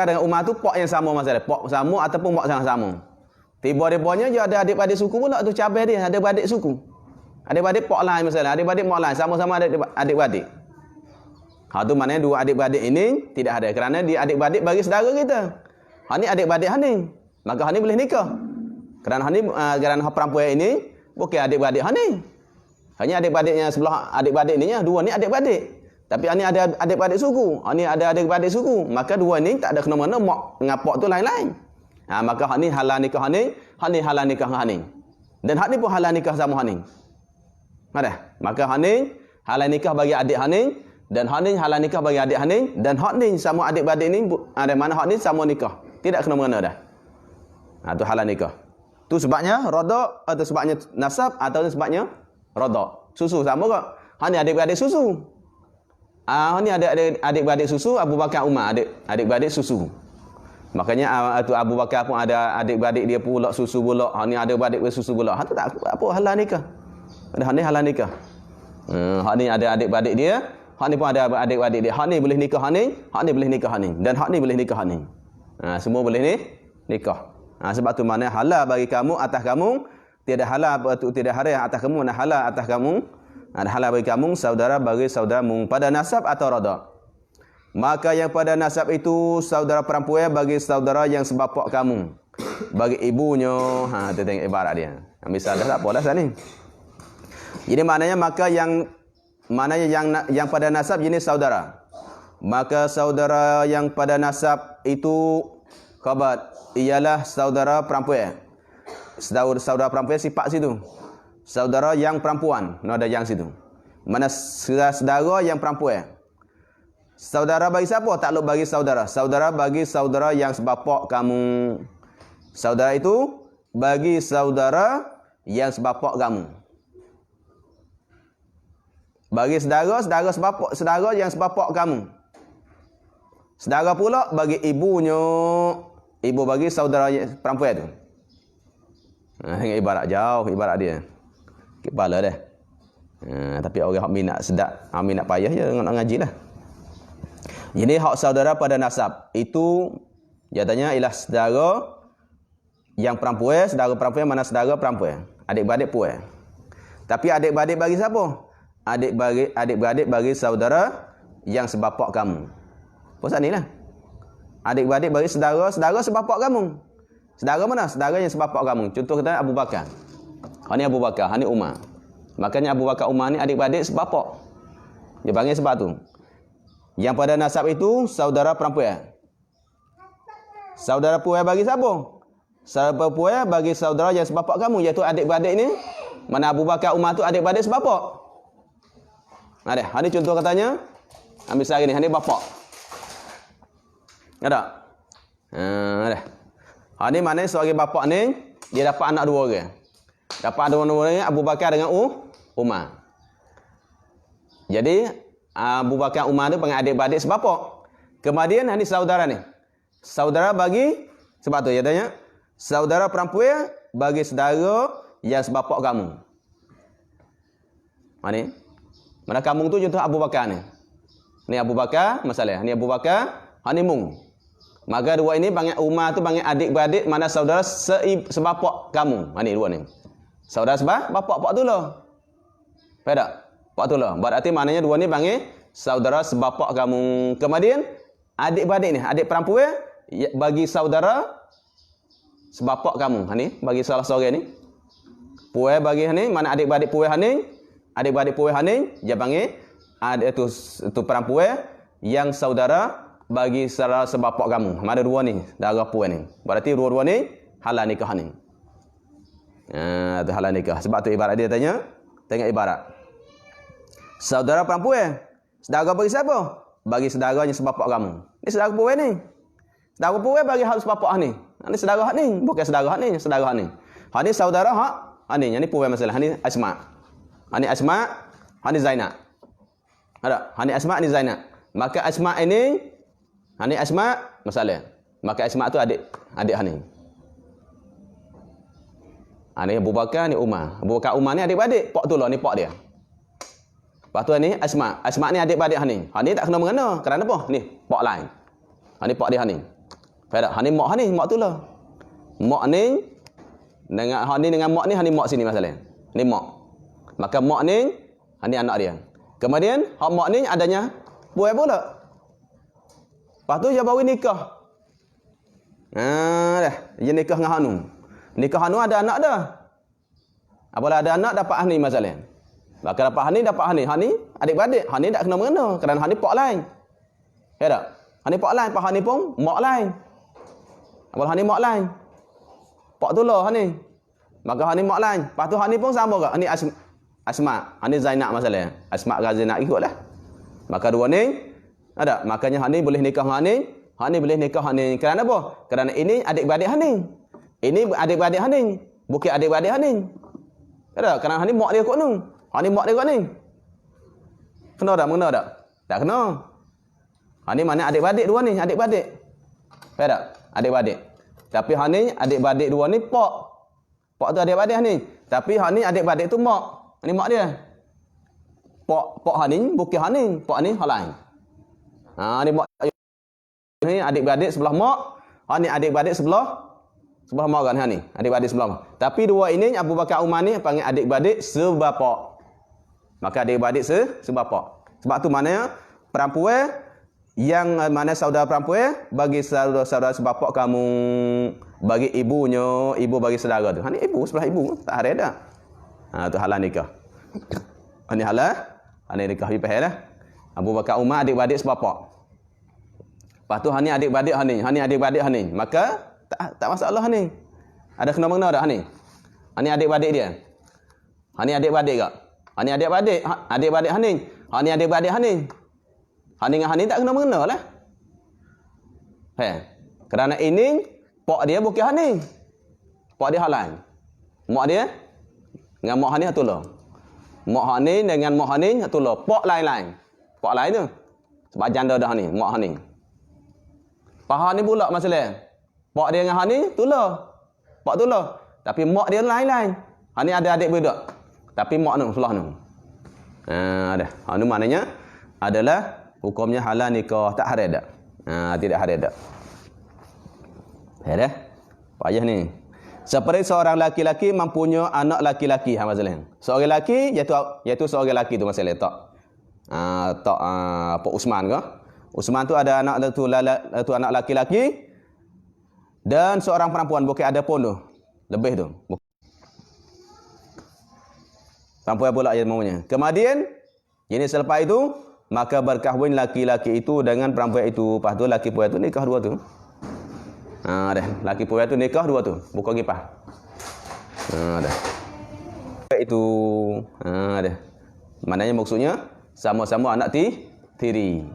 dengan Umar tu pak yang sama masalah. Pak sama ataupun mak sama. Tiba-tibanya dia ada adik-beradik suku pula tu cabai dia, ada adik suku. Adik-beradik pak lain masalah, adik-beradik mak lain, sama-sama adik-beradik. Tu maknanya dua adik-beradik ini tidak ada kerana dia adik-beradik bagi saudara kita. Ni adik-beradik Haning. Maka Haning boleh nikah. Kerana Haning kerana perempuan ini bukan adik-beradik Haning. Hanya adik-beradiknya sebelah adik-beradik ni dua ni adik-beradik. Tapi ni ada adik-beradik suku. Ni ada adik-beradik suku. Maka dua ni tak ada kena-mena mak dengan pak tu lain-lain. Maka Haning halal nikah Haning, Haning halal nikah Haning. Dan hak ni pun halal nikah sama Haning. Maka Haning halal nikah bagi adik Haning dan Haning halal nikah bagi adik Haning dan hak ni sama adik-beradik ni ada mana hak ni sama nikah. Tidak kena mengena dah. Tu halal nikah. Tu sebabnya rada atau sebabnya nasab atau sebabnya rada. Susu sama ke? Hak ni adik-beradik susu. Ni ada adik-beradik susu Abu Bakar Umar adik-beradik susu. Makanya tu Abu Bakar pun ada adik-beradik dia pula susu pula. Hak ni ada adik susu pula. Hak tu tak apa halal nikah. Hak ni halal nikah. Hak ni ada adik-beradik dia. Hak ni pun ada adik-beradik dia. Hak ni boleh nikah Haning, hak ni boleh nikah Haning dan hak ni boleh nikah Haning. Semua boleh ni nikah. Sebab tu mana halal bagi kamu atas kamu, tidak halal tidak haram atas kamu, mana halal atas kamu, ada halal bagi kamu saudara bagi saudaramu pada nasab atau rada. Maka yang pada nasab itu saudara perempuan bagi saudara yang sebapak kamu, bagi ibunya. Tu tengok ibarat dia. Misal dah tak apalah sini. Jadi maknanya maka yang pada nasab jenis saudara. Maka saudara yang pada nasab itu khabat ialah saudara perempuan. Saudara perempuan sifat situ. Saudara yang perempuan, ada yang situ. Mana saudara yang perempuan. Saudara bagi siapa? Takluk bagi saudara. Saudara bagi saudara yang sebapak kamu. Saudara itu bagi saudara yang sebapak kamu. Bagi saudara sebapak, saudara yang sebapak kamu. Saudara pula bagi ibunya. Ibu bagi saudara perempuan tu. Tengok ibarat jauh ibarat dia. Kepala dah. Tapi orang hak minat sedap, minat payah je nak ngaji lah. Jadi hak saudara pada nasab itu jatanya ialah saudara yang perempuan, saudara perempuan mana saudara perempuan, adik-beradik puan. Tapi adik-beradik bagi siapa? Adik-beradik bagi saudara yang sebapak kamu. Pasal ni lah. Adik-beradik bagi saudara sebapak kamu. Saudara mana? Saudara yang sebapak kamu. Contoh kita Abu Bakar. Ini Abu Bakar, ini Umar. Makanya Abu Bakar Umar ni adik-beradik sebapak. Dia panggil sebab tu. Yang pada nasab itu saudara perempuan. Saudara perempuan bagi siapa? Saudara perempuan bagi saudara yang sebapak kamu, iaitu adik-beradik ni. Mana Abu Bakar Umar tu adik-beradik sebapak. Ada. Ini contoh katanya. Ambil sehari ni, ini bapak. Ada? Ada. Ini mana seorang bapak ni dia dapat anak dua orang. Dapat anak dua orang ni Abu Bakar dengan Umar. Jadi Abu Bakar Umar tu panggil adik-beradik sebapak. Kemudian ini saudara ni. Saudara bagi sebab tu dia tanya, saudara perempuan bagi saudara yang sebapak kamu. Ni. Mana kamu tu contoh Abu Bakar ni. Ni Abu Bakar masalah. Ni Abu Bakar, ni Mung. Maka dua ini panggil Umar tu panggil adik-beradik mana saudara sebapak kamu. Ni dua ni. Saudara bapak pak tu lah. Faham tak? Pak tu lah. Berarti maknanya dua ni panggil saudara sebapak kamu. Kemudian adik-beradik ni, adik perempuan bagi saudara sebapak kamu. Ni bagi salah seorang ni. Puai bagi ni mana adik-beradik puai ni? Adik-beradik puai ni dia panggil ada tu perempuan yang saudara bagi saudara sebapak kamu. Ada dua ni, darah puan ni. Berarti dua-dua ni halal nikah ni. Tu halal nikah. Sebab tu ibarat dia tanya, tengok ibarat. Saudara perempuan, saudara bagi siapa? Bagi saudaranya sebapak kamu. Ni saudara puan ni. Saudara puan bagi hak sebapak ni. Ni saudara hak ni, bukan saudara hak ni, saudara hak ni. Hak ni saudara hak ni, yang ni puan masalah. Ni Asma. Ni Asma, ni Zainab. Ada, ni Asma, ni Zainab. Maka Asma ini ni Asma masalah. Maka Asma tu adik ni. Ni Abu Bakar, ni Umar. Abu Bakar Umar ni adik-beradik. Pak tu lah, ni pak dia. Lepas tu ni Asma. Asma ni adik-beradik ni. Ni tak kena mengena. Kerana apa? Ni pak lain. Ni pak dia ni. Faham tak? Ni mak tu lah. Mak ni dengan mak ni mak sini masalah. Ni mak. Maka mak ni anak dia. Kemudian hak mak ni adanya puai pula. Lepas tu dia bawa nikah. Dah. Dia nikah dengan Hanu. Nikah Hanu ada anak dah. Apabila ada anak dapat Hani masalah. Maka dapat Hani. Hani adik-beradik. Hani tak kena mengena. Kerana Hani pak lain. Ya tak? Hani pak lain. Pak Hani pun mak lain. Apabila Hani mak lain. Pak tu lah Hani. Maka Hani mak lain. Lepas tu Hani pun sama ke? Hani Asma. Hani Zainab masalah. Asma dengan Zainab ikutlah. Maka dua ni ada, makanya Hani boleh nikah dengan Hani boleh nikah Hani. Kerana apa? Kerana ini adik-beradik Hani. Ini adik-beradik Hani, bukan adik-beradik Hani. Ada, kerana Hani mak dia kot ni. Hani mak dia kot ni. Kena tak? Mengena tak? Tak kena. Hani mana adik-beradik dua ni, adik-beradik. Faham tak? Adik-beradik. Tapi Hani adik-beradik dua ni pak. Pak tu adik-beradik Hani. Tapi Hani adik-beradik tu mak. Ini mak dia. Pak Hani bukan Hani, pak ni hal lain. Ni mak ni adik-beradik sebelah mak, ni adik-beradik sebelah mak kan ni, adik-beradik sebelah mak. Tapi dua ini Abu Bakar Umar ni panggil adik-beradik sebapak. Maka adik-beradik sebapak. Sebab tu maknanya perempuan yang mana saudara perempuan bagi saudara sebapak kamu, bagi ibunya, ibu bagi saudara tu. Ni ibu sebelah ibu, tak ada dah. Tu halal nikah. Ni halal, nikah dipahal dah. Abu Bakar Umar adik-beradik sebapak. Lepas tu Hani adik-beradik Hani adik-beradik Hani. Maka tak masalah Hani. Ada kena mengena dak Hani? Hani adik-beradik dia. Hani adik-beradik tak? Hani adik-beradik, adik-beradik Hani. Hani adik-beradik Hani. Hani dengan Hani tak kena mengena lah. Kerana ini pak dia bukan Hani. Pak dia halal. Mak dia dengan mak Hani satu lah. Mak Hani dengan mak Hani satu lah. Pak lain-lain. Pak lain tu. Sebab janda dah ni, mak Hani. Pak ni pula masalah. Pak dia dengan Hani tu lah. Pak tu lah. Tapi mak dia lain-lain. Hani ada adik beradik. Tapi mak ni sebelah ni. Ada. Ini maknanya adalah hukumnya halal nikah, tak haram dak. Tidak haram dak. Dah. Payah ni. Seperti seorang laki-laki mempunyai anak laki-laki masalah. Seorang laki iaitu seorang laki tu masalah tak. Pak Usman ke? Usman tu ada anak tu anak laki-laki dan seorang perempuan, bukan ada pun tu. Lebih tu. Perempuan pula yang maunya. Kemudian jenis selepas itu maka berkahwin laki-laki itu dengan perempuan itu. Lepas tu laki perempuan tu nikah dua tu. Dah. Laki perempuan tu nikah dua tu. Bukan kipah. Dah. Itu. Dah. Maknanya maksudnya sama-sama anak tiri.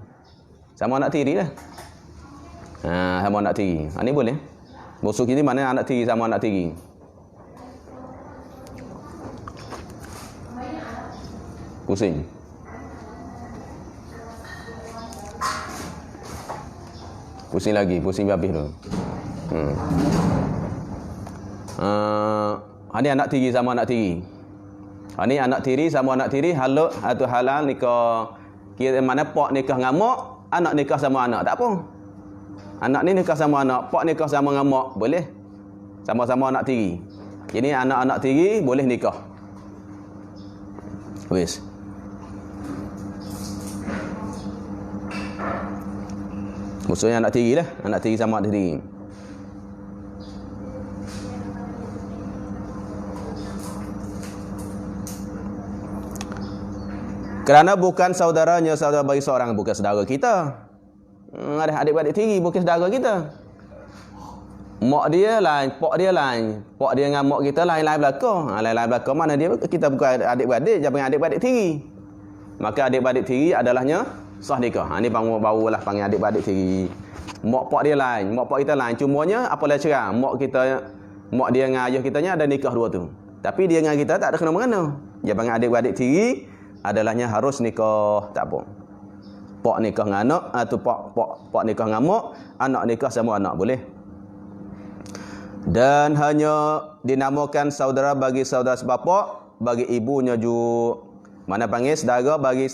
Sama anak tiri lah. Sama anak tiri. Ini boleh. Maksud ini mana anak tiri sama anak tiri. Pusing. Pusing lagi. Pusing habis tu. Ini anak tiri sama anak tiri. Ini anak tiri sama anak tiri halal atau halal nikah Kira mana pak nikah dengan mak, anak nikah sama anak, tak apa. Anak ni nikah sama anak, pak nikah sama dengan mak, boleh. Sama-sama anak tiri. Jadi anak-anak tiri boleh nikah. Wis. Maksudnya anak tiri lah, anak tiri sama anak tiri. Kerana bukan saudaranya, saudara bagi seorang, bukan saudara kita. Ada adik-adik tiri, bukan saudara kita. Mak dia lain, pak dia lain. Pak dia dengan mak kita lain-lain belakang. Lain-lain belakang mana dia? Kita bukan adik-beradik, jangan adik-beradik tiri. Maka adik-beradik tiri adalahnya sah nikah. Ini barulah panggil adik-beradik tiri. Mak pak dia lain, mak pak kita lain. Cumanya apalah cerah, mak dia dengan ayah kitanya ada nikah dua tu. Tapi dia dengan kita tak ada kena-mengena. Dia panggil adik-beradik tiri adalahnya harus nikah, tak apa. Pak nikah dengan anak atau pak nikah dengan mak, anak nikah sama anak boleh. Dan hanya dinamakan saudara bagi saudara sebapak, bagi ibunya juga. Mana panggil saudara bagi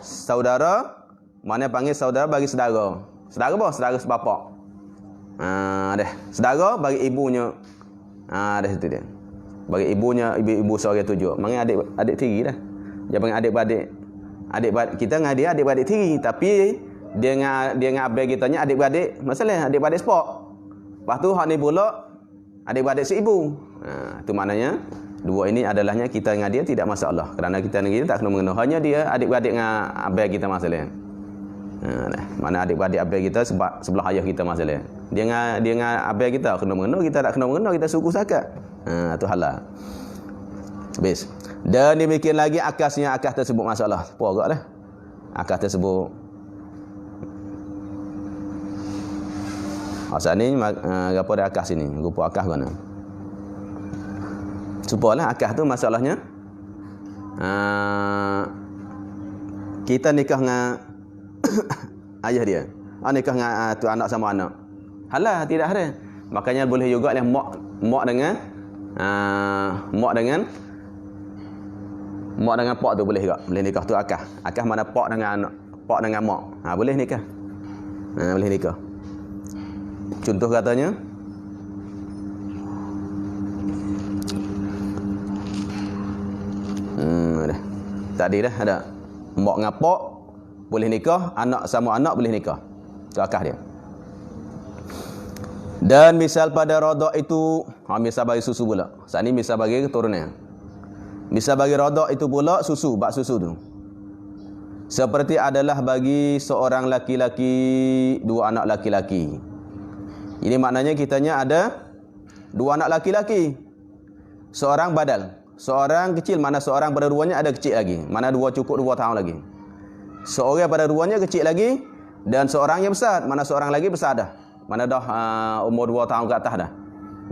saudara, mana panggil saudara bagi saudara. Saudara apa? Saudara sebapak. Saudara bagi ibunya. Situ dia. Bagi ibunya, ibu seorang tujuh. Mana adik tiri dah. Dia panggil adik-beradik. Kita dengan dia adik-beradik tiri, tapi dia dengan abang kitanya adik-beradik. Masalah adik-beradik sepak. Lepas tu hak ni pula adik-beradik seibu. Itu maknanya dua ini adalahnya kita dengan dia tidak masalah. Kerana kita dengan dia tak kena mengena. Hanya dia adik-beradik dengan abang kita masalah. Mana adik-beradik abang kita sebab sebelah ayah kita masalah. Dia dengan abang kita kena mengena, kita tak kena mengena, kita suku sakat. Itu halal. Habis. Dan demikian lagi akasnya, akas tersebut masalah. Apa agaklah. Akas tersebut. Asal ni apa dah akas ini? Rupa akas mana? Supalah akas tu masalahnya. Kita nikah dengan ayah dia. Nikah dengan tu anak sama anak. Halal tidak ada. Makanya boleh juga lah mak dengan pak tu boleh juga. Boleh nikah tu akah. Akah mana pak dengan anak, pak dengan mak. Boleh nikah. Boleh nikah. Contoh katanya tadi dah ada mak dengan pak boleh nikah, anak sama anak boleh nikah. Tu akah dia. Dan misal pada radha itu, misal bagi susu pula. Saat ni misal bagi keturunan. Misal bagi radha itu pula susu, bak susu tu. Seperti adalah bagi seorang laki-laki, dua anak laki-laki. Ini maknanya kitanya ada dua anak laki-laki. Seorang badal. Seorang kecil, mana seorang pada duanya ada kecil lagi. Mana dua cukup 2 tahun lagi. Seorang pada duanya kecil lagi. Dan seorang yang besar, mana seorang lagi besar dah. Mana dah umur 2 tahun ke atas dah.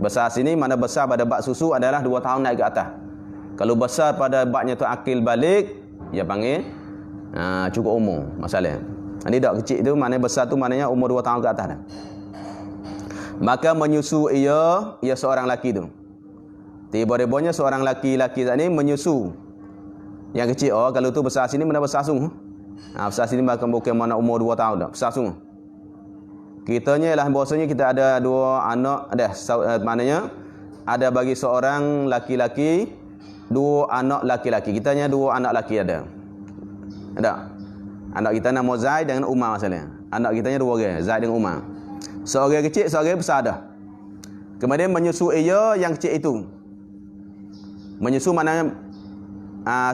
Besar sini, mana besar pada bak susu adalah 2 tahun naik ke atas. Kalau besar pada baknya tu akil balik, dia panggil cukup umur. Masalah. Ini dak kecil tu, mana besar tu maknanya umur 2 tahun ke atas dah. Maka menyusu ia seorang laki tu. Tiba-tibanya seorang laki-laki ni menyusu yang kecil. Kalau tu besar sini mana besar sungguh. Besar sini bukan mana umur 2 tahun dah. Besar sungguh. Kitanya ialah bahasanya kita ada dua anak, maknanya ada bagi seorang laki-laki dua anak laki-laki. Kitanya dua anak laki ada. Ada. Anak kita nama Zaid dengan Umar masalahnya. Anak kitanya dua orang, Zaid dengan Umar. Seorang kecil, seorang besar dah. Kemudian menyusu ia yang kecil itu. Menyusu maknanya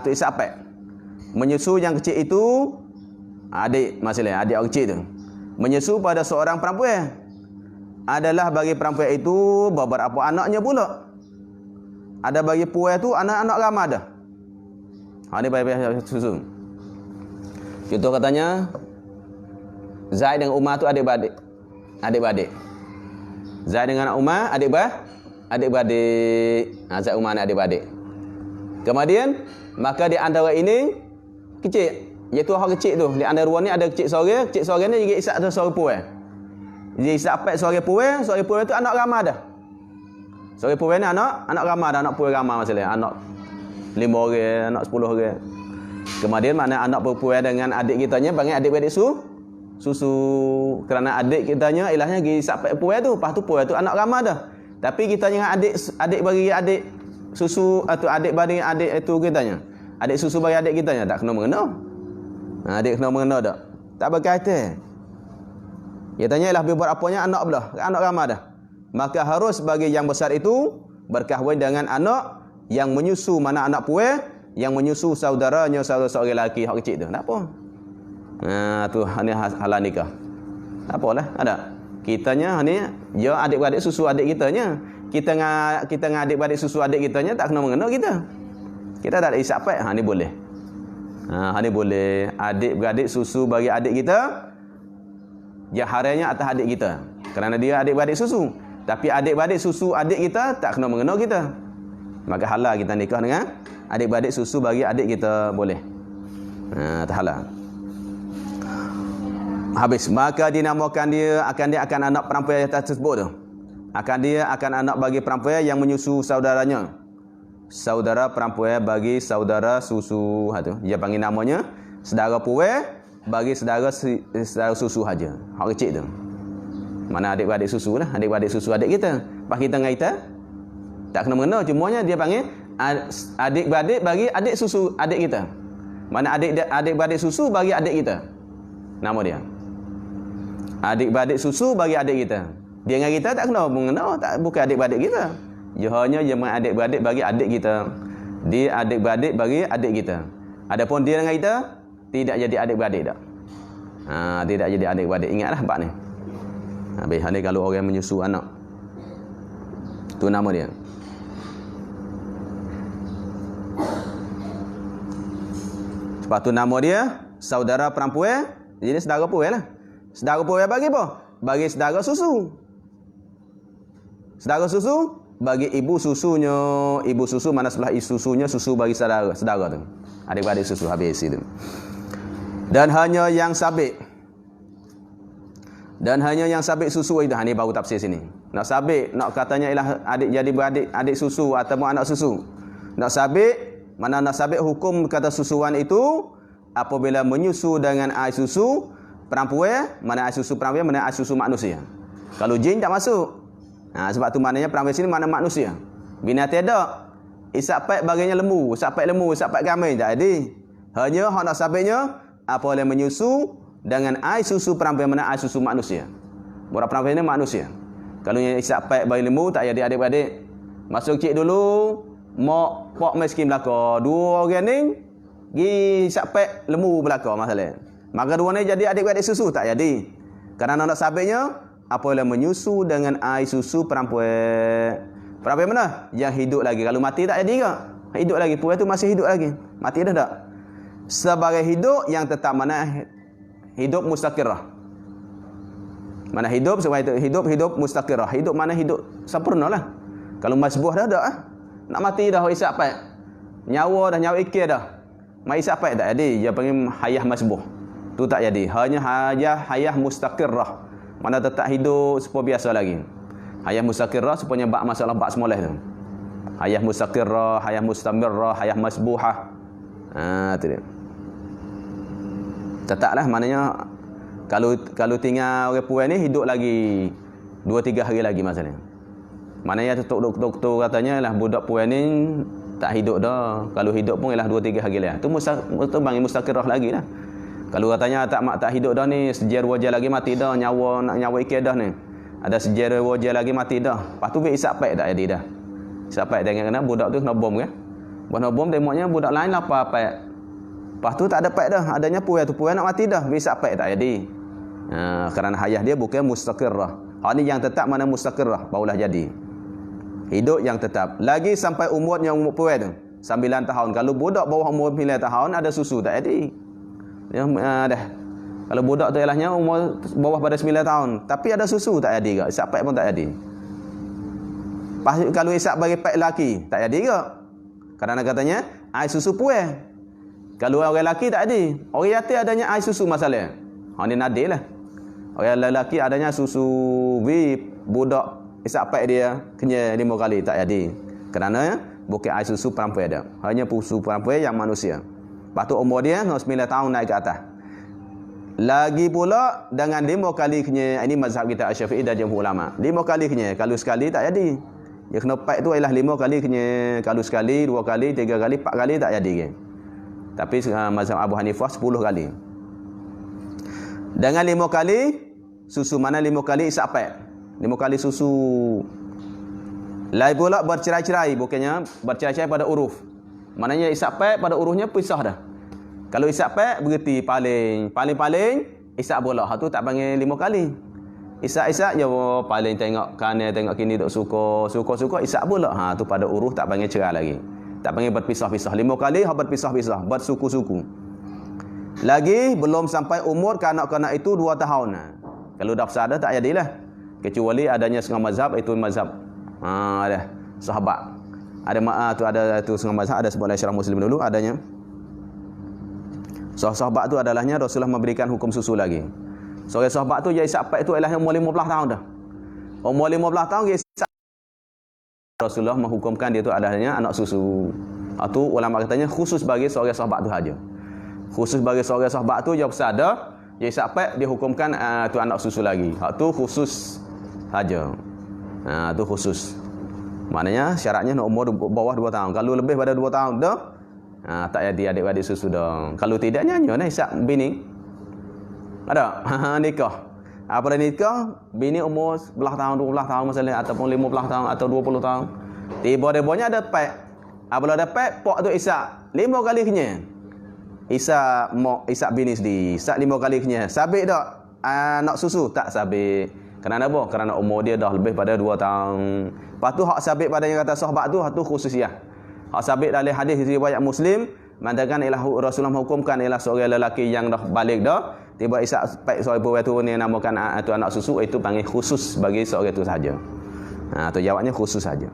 tu isapek. Menyusu yang kecil itu adik masalah, adik orang kecil tu. Menyusu pada seorang perempuan adalah bagi perempuan itu beberapa anaknya pula. Ada bagi puan tu anak-anak ramai dah. Ini bagi susu. Contoh katanya Zaid dengan Umar tu adik-beradik. Adik-beradik. Zaid dengan Umar adik-beradik. Zaid Umar adik-beradik. Kemudian maka di antara ini kecil, iaitu orang kecil tu. Di antara dua ni ada kecil seorang ni dia isap tu seorang puan. Dia isap apek seorang puan tu anak ramai dah. Seorang puan ni anak ramai dah, anak puan ramai masalah. Anak 5 orang, anak 10 orang. Kemudian mana anak perempuan dengan adik kitanya panggil adik-beradik susu. Kerana adik kitanya ilahnya pergi sampai puan tu, lepas tu puan tu anak ramah dah. Tapi kita dengan adik bagi adik susu atau adik bagi adik itu kitanya. Adik susu bagi adik kitanya tak kena mengena. Adik kena mengena tak? Tak berkaitan. Kitanya ialah buat apanya anak belah, anak ramah dah. Maka harus bagi yang besar itu berkahwin dengan anak yang menyusu, mana anak puan yang menyusu saudaranya, saudara seorang lelaki hak kecil tu. Tak apa. Tu ni halal nikah. Tak apalah, ada. Kitanya ni dia adik-beradik susu adik kitanya. Kita dengan adik-beradik susu adik kitanya tak kena mengena kita. Kita tak ada isyarat. Ni boleh. Ni boleh. Adik-beradik susu bagi adik kita, dia haranya atas adik kita. Kerana dia adik-beradik susu. Tapi adik-beradik susu adik kita tak kena mengena kita. Maka halal kita nikah dengan adik-beradik susu bagi adik kita, boleh. Tak halal. Habis, maka dinamakan dia akan anak perempuan yang tersebut tu. Dia akan anak bagi perempuan yang menyusu saudaranya. Saudara perempuan bagi saudara susu. Tu. Dia panggil namanya saudara perempuan bagi saudara susu saja. Hak kecil tu. Mana adik-beradik susu lah. Adik-beradik susu adik kita. Pas kita dengan kita, tak kena mengena. Cumanya dia panggil adik-beradik bagi adik susu adik kita. Mana adik-beradik susu bagi adik kita. Nama dia. Adik-beradik susu bagi adik kita. Dia dengan kita tak kena mengena, bukan adik-beradik kita. Dia hanya adik-beradik bagi adik kita. Dia adik-beradik bagi adik kita. Adapun dia dengan kita tidak jadi adik-beradik dak. Tidak jadi adik-beradik. Ingatlah bab ni. Habis ni kalau orang menyusu anak. Tu nama dia. Lepas tu nama dia saudara perempuan. Jadi saudara perempuan lah. Saudara perempuan bagi apa? Bagi saudara susu. Saudara susu bagi ibu susunya. Ibu susu mana sebelah susunya, susu bagi saudara tu. Adik-beradik susu habis itu. Dan hanya yang sabit. Susu itu. Ini baru tafsir sini. Nak sabit, nak katanya ialah adik jadi beradik, adik susu ataupun anak susu. Nak sabit, mana nak sabit hukum kata susuan itu apabila menyusu dengan air susu perempuan, mana air susu perempuan, mana air susu manusia. Kalau jin tak masuk. Sebab tu maknanya perempuan sini mana manusia. Binatang ada. Isapat baginya lembu, isapat kambing tak ada. Hanya hak nak sabitnya apabila menyusu dengan air susu perempuan, mana air susu manusia. Orang perempuan ini manusia. Kalau yang isapat bagi lembu tak jadi adik-beradik. Masuk cik dulu, mak pak miskin belaka. Dua orang ni gi sapat lembu belaka masalah. Maka dua ni jadi adik-beradik susu tak jadi. Kerana nak sabitnya apabila menyusu dengan air susu perempuan. Perempuan mana? Yang hidup lagi. Kalau mati tak jadi ke? Hidup lagi. Perempuan tu masih hidup lagi. Mati dah tak? Sebagai hidup yang tetap mana hidup mustaqirah. Mana hidup sebagai hidup mustaqirah. Hidup mana hidup sempurna lah. Kalau masbuh dah tak? Nak mati dah isap pat. Nyawa ikir dah. Mai isap pat tak jadi. Dia panggil hayah masbuh. Tu tak jadi. Hanya hayah mustaqirah. Mana tetap hidup seperti biasa lagi. Hayah mustaqirah supaya bak masalah bak semula tu. Hayah mustaqirah, hayah mustamirrah, hayah masbuhah. Tu dia. Tetaplah maknanya kalau tinggal orang puan ni hidup lagi 2-3 hari lagi masalah. Maknanya doktor katanya lah budak puan ni tak hidup dah. Kalau hidup pun ialah 2-3 hari lah. Tu bangi mustaqirah lagi lah. Kalau katanya tak hidup dah ni, sejar wajah lagi mati dah, nyawa ikir dah ni. Ada sejar wajah lagi mati dah. Lepas tu isapat tak jadi dah. Isapat dengan kena budak tu kena bom kan. Buat bom demoknya budak lain lapar pat. Lepas tu tak dapat dah. Adanya puan tu puan nak mati dah. Isapat tak jadi. Kerana hayah dia bukan mustaqirah. Hal ni yang tetap mana mustaqirah barulah jadi. Hidup yang tetap. Lagi sampai umurnya umur puan tu 9 tahun. Kalau budak bawah umur 9 tahun ada susu tak jadi. Dah. Kalau budak tu ialahnya umur bawah pada 9 tahun, tapi ada susu tak jadi ke? Isap pek pun tak jadi. Kalau isap bagi pek lelaki, tak jadi ke? Kerana katanya air susu puan. Kalau orang lelaki tak ada. Orang yatim adanya air susu masalah. Ni nadir lah. Orang lelaki adanya susu budak isap pek dia kena 5 kali tak jadi. Kerana bukan air susu perempuan ada. Hanya susu perempuan yang manusia. Lepas tu umur dia 9 tahun naik ke atas. Lagi pula dengan 5 kali kenyai, ini mazhab kita Syafi'i dan jumhur ulama. 5 kali kenyai, kalau sekali tak jadi. Dia kena pack tu ialah 5 kali kenyai, kalau sekali, 2 kali, 3 kali, 4 kali tak jadi ke. Tapi mazhab Abu Hanifah 10 kali. Dengan 5 kali susu, mana 5 kali isap pack. 5 kali susu. Lain pula bercerai-cerai, bukannya bercerai-cerai pada uruf. Maknanya isap pack pada urufnya pisah dah. Kalau isap pack berhenti paling isap bola. Hak tu tak panggil 5 kali. Isap je paling tengok kanan tengok kini tak suka isap bola. Ha tu pada uruf tak panggil cerai lagi. Tak panggil berpisah-pisah. 5 kali hak berpisah-pisah, bersuku-suku. Lagi belum sampai umur kanak-kanak itu 2 tahun. Kalau dah besar dah tak jadilah. Kecuali adanya setengah mazhab, itu mazhab ada sahabat. Ada tu setengah mazhab, ada sebut oleh Syarah Muslim dulu adanya. Sahabat tu adalahnya Rasulullah memberikan hukum susu lagi. Seorang sahabat tu dia isap pack tu ialah umur 15 tahun dah. Umur 15 tahun dia isap. Rasulullah menghukumkan dia tu adalahnya anak susu. Itu ulama katanya khusus bagi seorang sahabat tu saja. Khusus bagi seorang sahabat tu dia besar dah, dia isap pack dia hukumkan tu anak susu lagi. Hak tu khusus saja. Tu khusus. Maknanya syaratnya nak umur bawah 2 tahun. Kalau lebih pada 2 tahun dah tak jadi adik-adik susu dah. Kalau tidak nyanyi isap bini. Ada nikah. Apa nikah, bini umur 11 tahun, 12 tahun masalah ataupun 15 tahun atau 20 tahun. Tiba-tibanya ada pack. Apabila ada pack, pok tu isap 5 kali kenyai. Isap bini sendiri. Isap 5 kali kenyai. Sabit tak nak susu? Tak sabit. Kerana apa? Kerana umur dia dah lebih pada 2 tahun. Lepas tu hak sabit pada yang kata sahabat tu, hak tu khususiah. Hak sabit dalam hadis riwayat Muslim, mengatakan ialah Rasulullah menghukumkan ialah seorang lelaki yang dah balik dah, tiba isap pack seorang perempuan tu ni namakan tu anak susu, itu panggil khusus bagi seorang itu saja. Tu jawabnya khusus saja.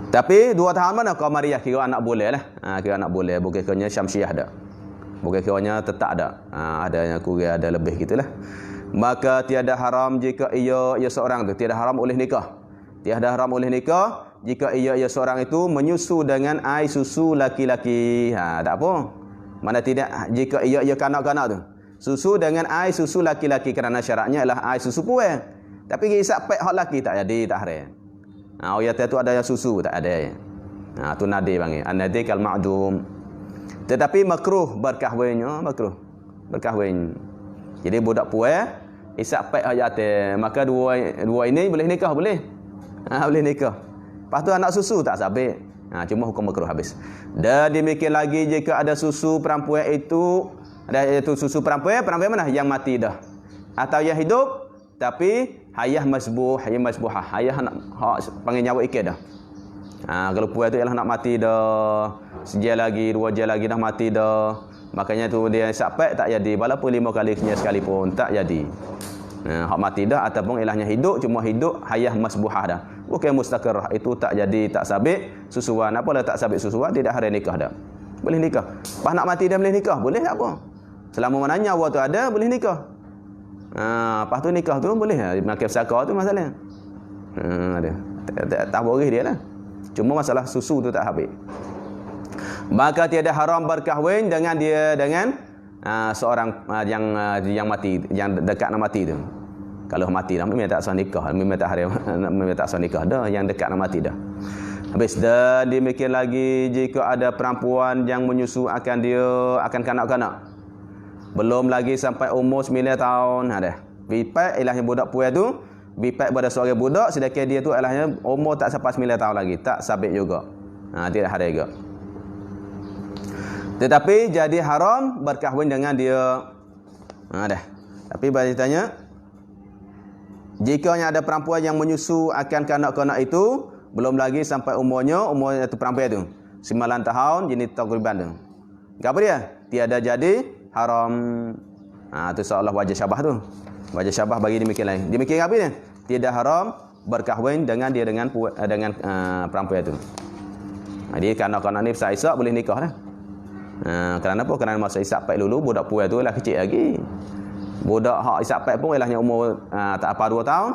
Tapi 2 tahun mana Qamariyah kira anak boleh lah. Kira anak boleh, bukan kiranya Syamsiah dak. Bukan kiranya tetap dak. Adanya kurang ada lebih gitulah. Maka tiada haram jika ia seorang tu, tiada haram oleh nikah. Tiada haram oleh nikah jika ia seorang itu menyusu dengan air susu laki-laki. Tak apa. Mana tidak jika ia kanak-kanak tu. Susu dengan air susu laki-laki, kerana syaratnya adalah air susu puan. Tapi isap pack hak laki tak jadi, tak haram. Ayat tu ada yang susu tak ada. Tu nadi panggil. An-nadi kal ma'dum. Tetapi makruh berkahwinnya, makruh. Berkahwin. Jadi budak puan isap pack ayat maka dua ini boleh nikah, boleh. Boleh nikah. Lepas tu anak susu tak sabit. Cuma hukum makruh habis. Dan demikian lagi jika ada susu perempuan itu, itu susu perempuan mana? Yang mati dah. Atau yang hidup tapi hayah masbuhah. Hayah nak panggil nyawa ikat dah. Kalau puan tu ialah nak mati dah. Sejam lagi, 2 jam lagi dah mati dah. Makanya tu dia isap tak jadi. Walaupun 5 kali kenyai sekalipun tak jadi. Hak mati dah ataupun ilahnya hidup, cuma hidup hayah masbuhah dah. Bukan mustaqirah, itu tak jadi, tak sabit susuan. Apalah tak sabit susuan, tidak hari nikah dah. Boleh nikah. Pas nak mati dah boleh nikah, boleh tak apa. Selama mana nyawa tu ada, boleh nikah. Lepas tu nikah tu boleh makan pesaka tu masalah. Ada. Tak boleh dia lah. Cuma masalah susu tu tak habis. Maka tiada haram berkahwin dengan seorang yang mati, yang dekat nak mati tu. Kalau mati dah memang tak sah nikah, memang tak sah nikah dah, yang dekat nak mati dah. Habis dan demikian lagi jika ada perempuan yang menyusu akan kanak-kanak. Belum lagi sampai umur 9 tahun ada. Bipak ilahnya budak puan tu, bipak pada seorang budak sedangkan dia tu ilahnya umur tak sampai 9 tahun lagi, tak sabit juga. Tidak ada juga. Tetapi jadi haram berkahwin dengan dia. Tapi bagi tanya, jika ada perempuan yang menyusu akan kanak-kanak itu, belum lagi sampai umur itu perempuan itu 9 tahun, jenis takriban tu. Apa dia? Tiada jadi haram. Itu seolah wajah syabah tu. Wajah syabah bagi demikian lain. Demikian apa dia? Tiada haram berkahwin dengan perempuan itu. Jadi kanak-kanak ni besar isak boleh nikah dah. Kerana apa? Kerana masa isap pack dulu budak puan tu lah kecil lagi. Budak hak isap pack pun ilahnya umur tak apa 2 tahun.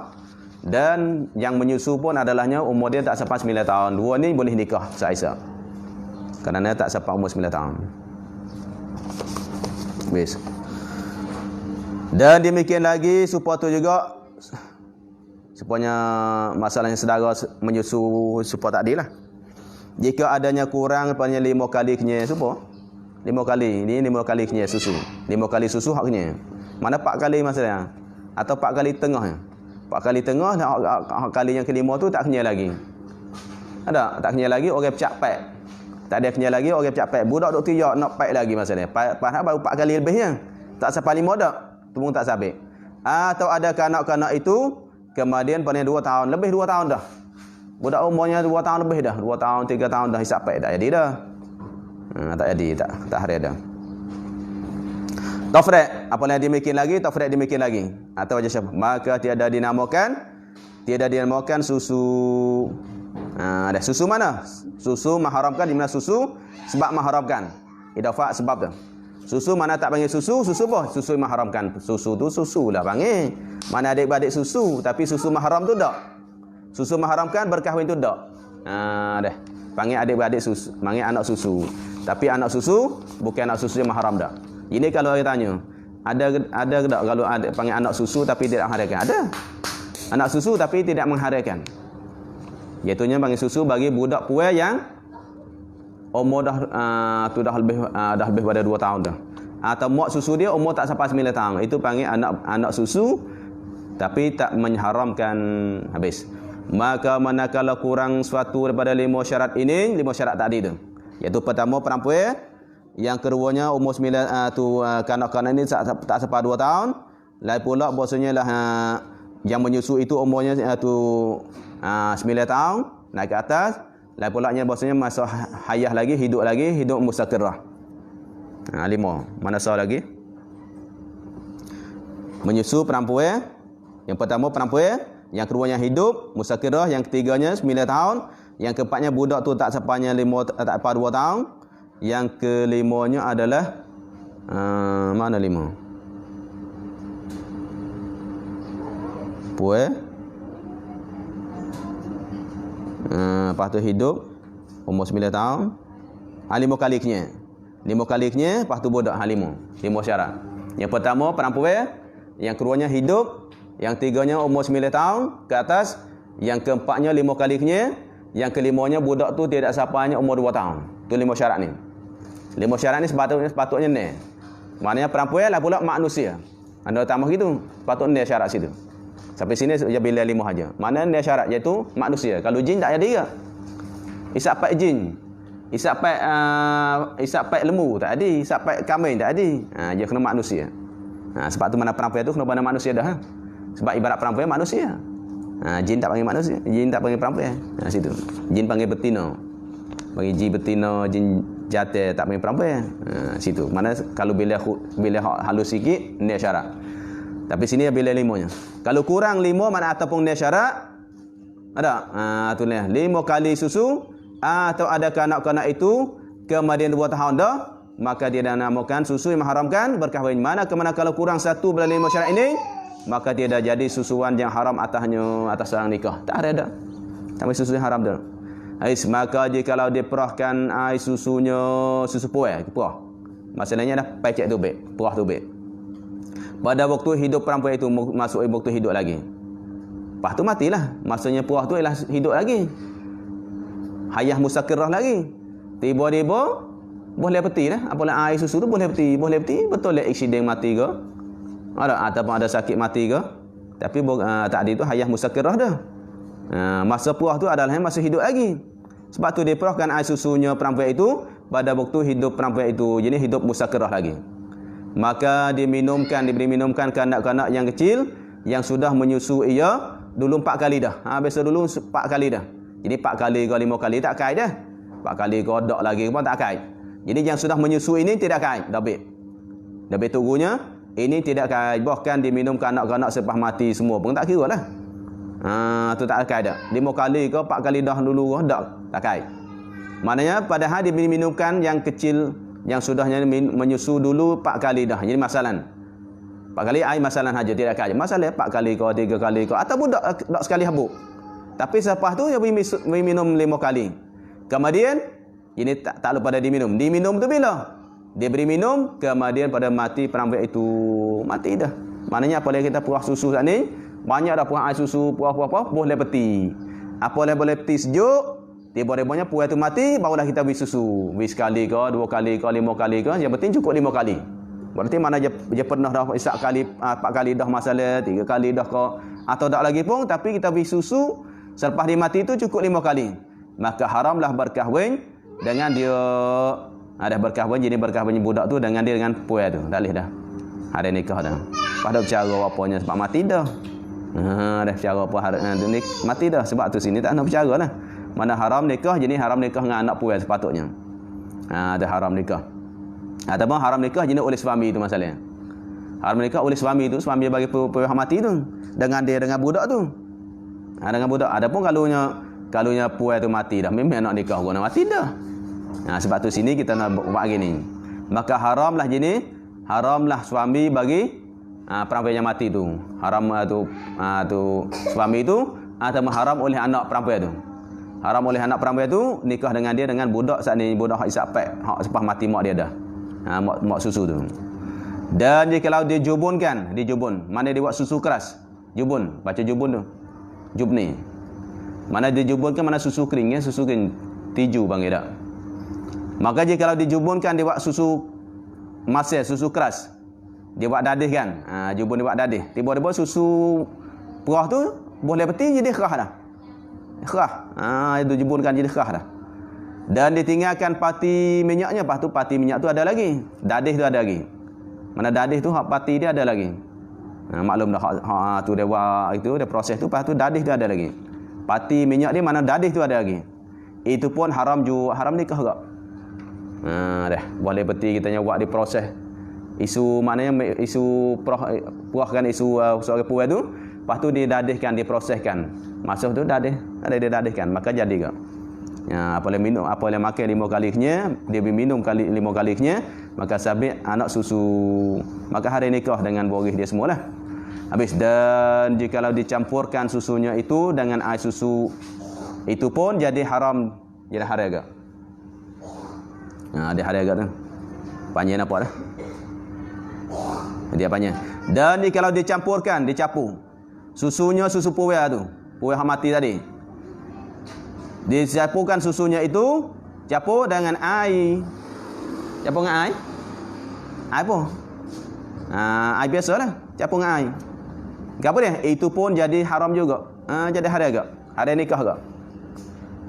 Dan yang menyusu pun adalahnya umur dia tak sampai 9 tahun. 2 ni boleh nikah saisak. Kerana tak sampai umur 9 tahun. Habis. Dan demikian lagi supaya tu juga supaya masalahnya saudara menyusu supaya tak adil lah. Jika adanya kurang daripada 5 kali kenyai supaya 5 kali, ini 5 kali kenyai susu. 5 kali susu hak kenyai. Mana 4 kali masalahnya? Atau 4 kali tengahnya. 4 kali tengah dan hak kali yang kelima tu tak kenyai lagi. Ada? Tak kenyai lagi, orang pecak pack. Tak ada kenyai lagi, orang pecak pack. Budak duk tiyak nak pack lagi masalahnya. Padahal baru 4 kali lebihnya. Tak sampai 5 dak. Tunggu tak sabit. Atau ada kanak-kanak itu kemudian pada 2 tahun, lebih 2 tahun dah. Budak umurnya 2 tahun lebih dah. 2 tahun, 3 tahun dah hisap pack. Tak jadi dah. Tak jadi, tak hari dah. Tafriq, apa yang demikian lagi? Tafriq demikian lagi. Atau wajah siapa? Maka tiada dinamakan susu. Ada susu mana? Susu mengharamkan di mana susu sebab mengharamkan. Idafah sebab tu. Susu mana tak panggil susu? Susu apa? Susu mengharamkan. Susu tu susu lah panggil. Mana adik-beradik susu, tapi susu mahram tu tak. Susu mengharamkan berkahwin tu tak. Dah. Panggil adik-beradik susu, panggil anak susu. Tapi anak susu bukan anak susu yang mahram dah. Ini kalau orang tanya, ada tak kalau ada panggil anak susu tapi tidak mengharamkan? Ada. Anak susu tapi tidak mengharamkan. Iaitunya panggil susu bagi budak puai yang umur dah lebih pada 2 tahun dah. Atau mak susu dia umur tak sampai 9 tahun. Itu panggil anak susu tapi tak mengharamkan habis. Maka manakala kurang suatu daripada 5 syarat ini, 5 syarat tadi tu. Iaitu pertama perempuan, yang keduanya umur 9 kanak-kanak ini tak sampai 2 tahun. Lain pula bahasanya lah yang menyusu itu umurnya 9 tahun naik ke atas. Lain pula bahasanya masa hayah lagi, hidup mustaqirah. 5. Mana sah lagi? Menyusu perempuan. Yang pertama perempuan, yang keduanya hidup mustaqirah, yang ketiganya 9 tahun, yang keempatnya budak tu tak sampai 2 tahun. Yang kelimanya adalah mana 5? Puai. Lepas tu hidup umur 9 tahun. 5 kali kenyai. 5 kali kenyai, lepas tu budak 5 syarat. Yang pertama perempuan, yang keduanya hidup, yang tiganya umur 9 tahun ke atas, yang keempatnya 5 kali kenyai, yang kelimanya budak tu tidak sampainya umur 2 tahun. Tu 5 syarat ni. 5 syarat ni sepatutnya ni. Maknanya perempuan lah pula manusia. Anda tambah gitu, sepatutnya syarat situ. Sampai sini dia bila 5 saja. Mana dia syarat iaitu manusia. Kalau jin tak ada ke? Isap paik jin. Isap paik lembu tak ada. Isap paik kambing tak ada. Dia kena manusia. Sebab tu mana perempuan tu kena mana manusia dah. Sebab ibarat perempuan manusia. Jin tak panggil manusia. Jin tak panggil perempuan. Situ. Jin panggil betina. Panggil jin betina, jin jantan tak panggil perempuan. Situ. Mana kalau bila halus sikit ni syarat. Tapi sini bila 5-nya. Kalau kurang 5 mana ataupun ni syarat ada. Tu ni 5 kali susu atau ada kanak-kanak itu kemudian 2 tahun dah, maka dia dinamakan susu yang mengharamkan berkahwin. Mana kalau kurang 1 dari 5 syarat ini, maka dia dah jadi susuan yang haram atas orang nikah. Tak ada dah. Tapi susu yang haram dah. Maka jikalau dia perahkan air susunya susu puai, perah. Masalahnya dah pecek tu baik, perah tu baik. Pada waktu hidup perempuan itu masuk waktu hidup lagi. Lepas tu matilah. Maksudnya puah tu ialah hidup lagi. Hayah mustaqirah lagi. Tiba-tiba boleh peti dah. Apalah air susu tu boleh peti. Betul lah accident mati ke? Ataupun ada sakit mati ke? Tapi tak ada itu hayah mustaqirah dah. Masa puah tu adalah masa hidup lagi. Sebab tu dia perahkan air susunya perempuan itu pada waktu hidup perempuan itu. Jadi hidup mustaqirah lagi. Maka diberi minumkan kanak-kanak yang kecil yang sudah menyusu ia dulu 4 kali dah. Biasa dulu 4 kali dah. Jadi 4 kali ke 5 kali tak kait dah. 4 kali ke dak lagi pun tak kait. Jadi yang sudah menyusu ini tidak kait. Dabik tunggunya ini tidak kait. Bahkan diminum kanak-kanak selepas mati semua pun tak kira lah. Tu tak kait dah. 5 kali ke 4 kali dah dulu ke tak kait. Maknanya padahal diminumkan yang kecil yang sudahnya menyusu dulu 4 kali dah. Jadi masalah 4 kali air masalah saja tidak kait. Masalah 4 kali ke 3 kali ke ataupun tak sekali habuk. Tapi selepas tu dia minum 5 kali. Kemudian Ini tak lupa pada diminum. Diminum tu bila? Dia beri minum, kemudian pada mati perampok itu mati dah. Maknanya apa yang kita puah susu saat ni, banyak dah puah air susu, puah boleh peti. Apa yang boleh peti sejuk, tiba-tibanya puah itu mati, barulah kita beri susu. Beri sekali ke, 2 kali ke, 5 kali ke, yang penting cukup 5 kali. Berarti mana dia pernah dah 4 kali dah masalah, 3 kali dah ke, atau tak lagi pun, tapi kita beri susu, selepas dia mati itu cukup 5 kali. Maka haramlah berkahwin dengan dia. Ada berkahwin, jadi berkahwin budak tu dengan dia dengan puai tu. Tak boleh dah. Ada nikah dah. Pada bercara apanya sebab mati dah. Ada bercara apa hari ni mati dah. Sebab tu sini tak nak bercara lah. Mana haram nikah, jadi haram nikah dengan anak puai sepatutnya. Ada haram nikah. Ataupun haram nikah jenis oleh suami tu masalahnya. Haram nikah oleh suami tu, suami bagi puai mati tu dengan dia dengan budak tu. Dengan budak. Adapun kalunya puai tu mati dah, memang nak nikah guna mati dah. Sebab tu sini kita nak buat gini. Maka haramlah suami bagi perempuan yang mati tu. Haram tu suami tu atau haram oleh anak perempuan tu. Haram oleh anak perempuan tu nikah dengan dia dengan budak saat ni, budak hak isapek, hak sepah mati mak dia dah. Mak susu tu. Dan kalau dia jubun, mana dia buat susu keras? Jubun, baca jubun tu. Jubni. Mana dia jubunkan, mana susu kering ya, susu kering tiju panggil dak. Maka kalau dijubunkan dia buat susu masin, susu keras. Dia buat dadih kan. Jubun dia buat dadih. Tiba-tiba susu perah tu boleh peti jadi kerah dah. Kerah. Itu jubunkan jadi kerah dah. Dan ditinggalkan pati minyaknya. Lepas tu pati minyak tu ada lagi. Dadih tu ada lagi. Mana dadih tu hak pati dia ada lagi. Maklum dah hak tu dia buat itu, dia proses tu, lepas tu dadih tu ada lagi. Pati minyak dia mana dadih tu ada lagi. Itu pun haram nikah juga. Dah boleh peti kita buat di proses isu, maknanya isu puahkan isu seorang puai tu, lepas tu didadihkan, diproseskan, masuk tu dadih, ada dia dadihkan, maka jadi ke apa yang minum, apa yang makan 5 kalinya, dia minum 5 kalinya, maka sabit anak susu, maka hari nikah dengan boris dia semualah habis. Dan jikalau dicampurkan susunya itu dengan air susu, itu pun jadi haram, jadi haram ke. Dia hari agak tu. Panjang nampak dah. Dia panjang. Dan kalau dicampurkan, dicampur. Susunya susu puai tu. Puai yang mati tadi. Dicampurkan susunya itu, campur dengan air. Campur dengan air? Air apa? Air biasalah. Campur dengan air. Apa dia? Itu pun jadi haram juga. Jadi hari agak. Hari nikah agak.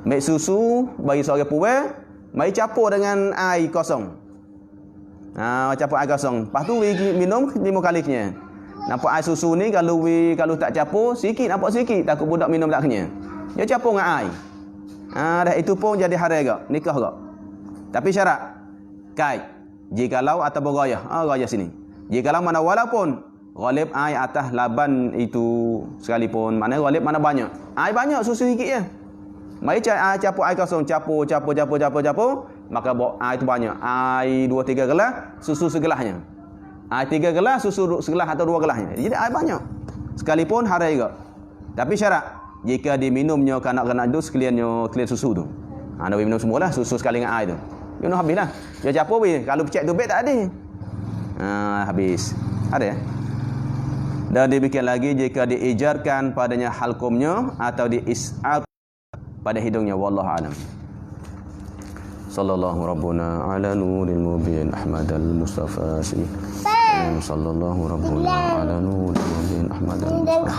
Make susu bagi seorang puai, mari campur dengan air kosong. Campur air kosong. Lepas tu minum 5 kalinya. Nampak air susu ni kalau tak campur sikit, nampak sikit, takut budak minum tak kenyang. Dia campur dengan air. Dah itu pun jadi haram juga, nikah juga. Tapi syarat kait jikalau atau bergayah. Gayah sini. Jikalau mana walaupun ghalib air atas laban itu sekalipun, mana ghalib mana banyak. Air banyak, susu sikit je. Mari campur air kosong, campur, maka air itu banyak. Air 2-3 gelas, susu segelasnya. Air 3 gelas, susu segelas atau 2 gelasnya. Jadi air banyak. Sekalipun haram juga. Tapi syarat, jika diminumnya kanak-kanak itu sekalian susu tu. Anda minum semualah susu sekali dengan air tu. Minum habislah. Dia campur kalau pecek tu tak ada. Habis. Ada ya? Dan demikian lagi jika diijarkan padanya halkumnya atau diis'ab pada hidungnya, wallahu alam. Sallallahu rabbuna ala nuril mubin Ahmadal Mustafa sallallahu rabbuna ala nuril mubin Ahmadal Mustafa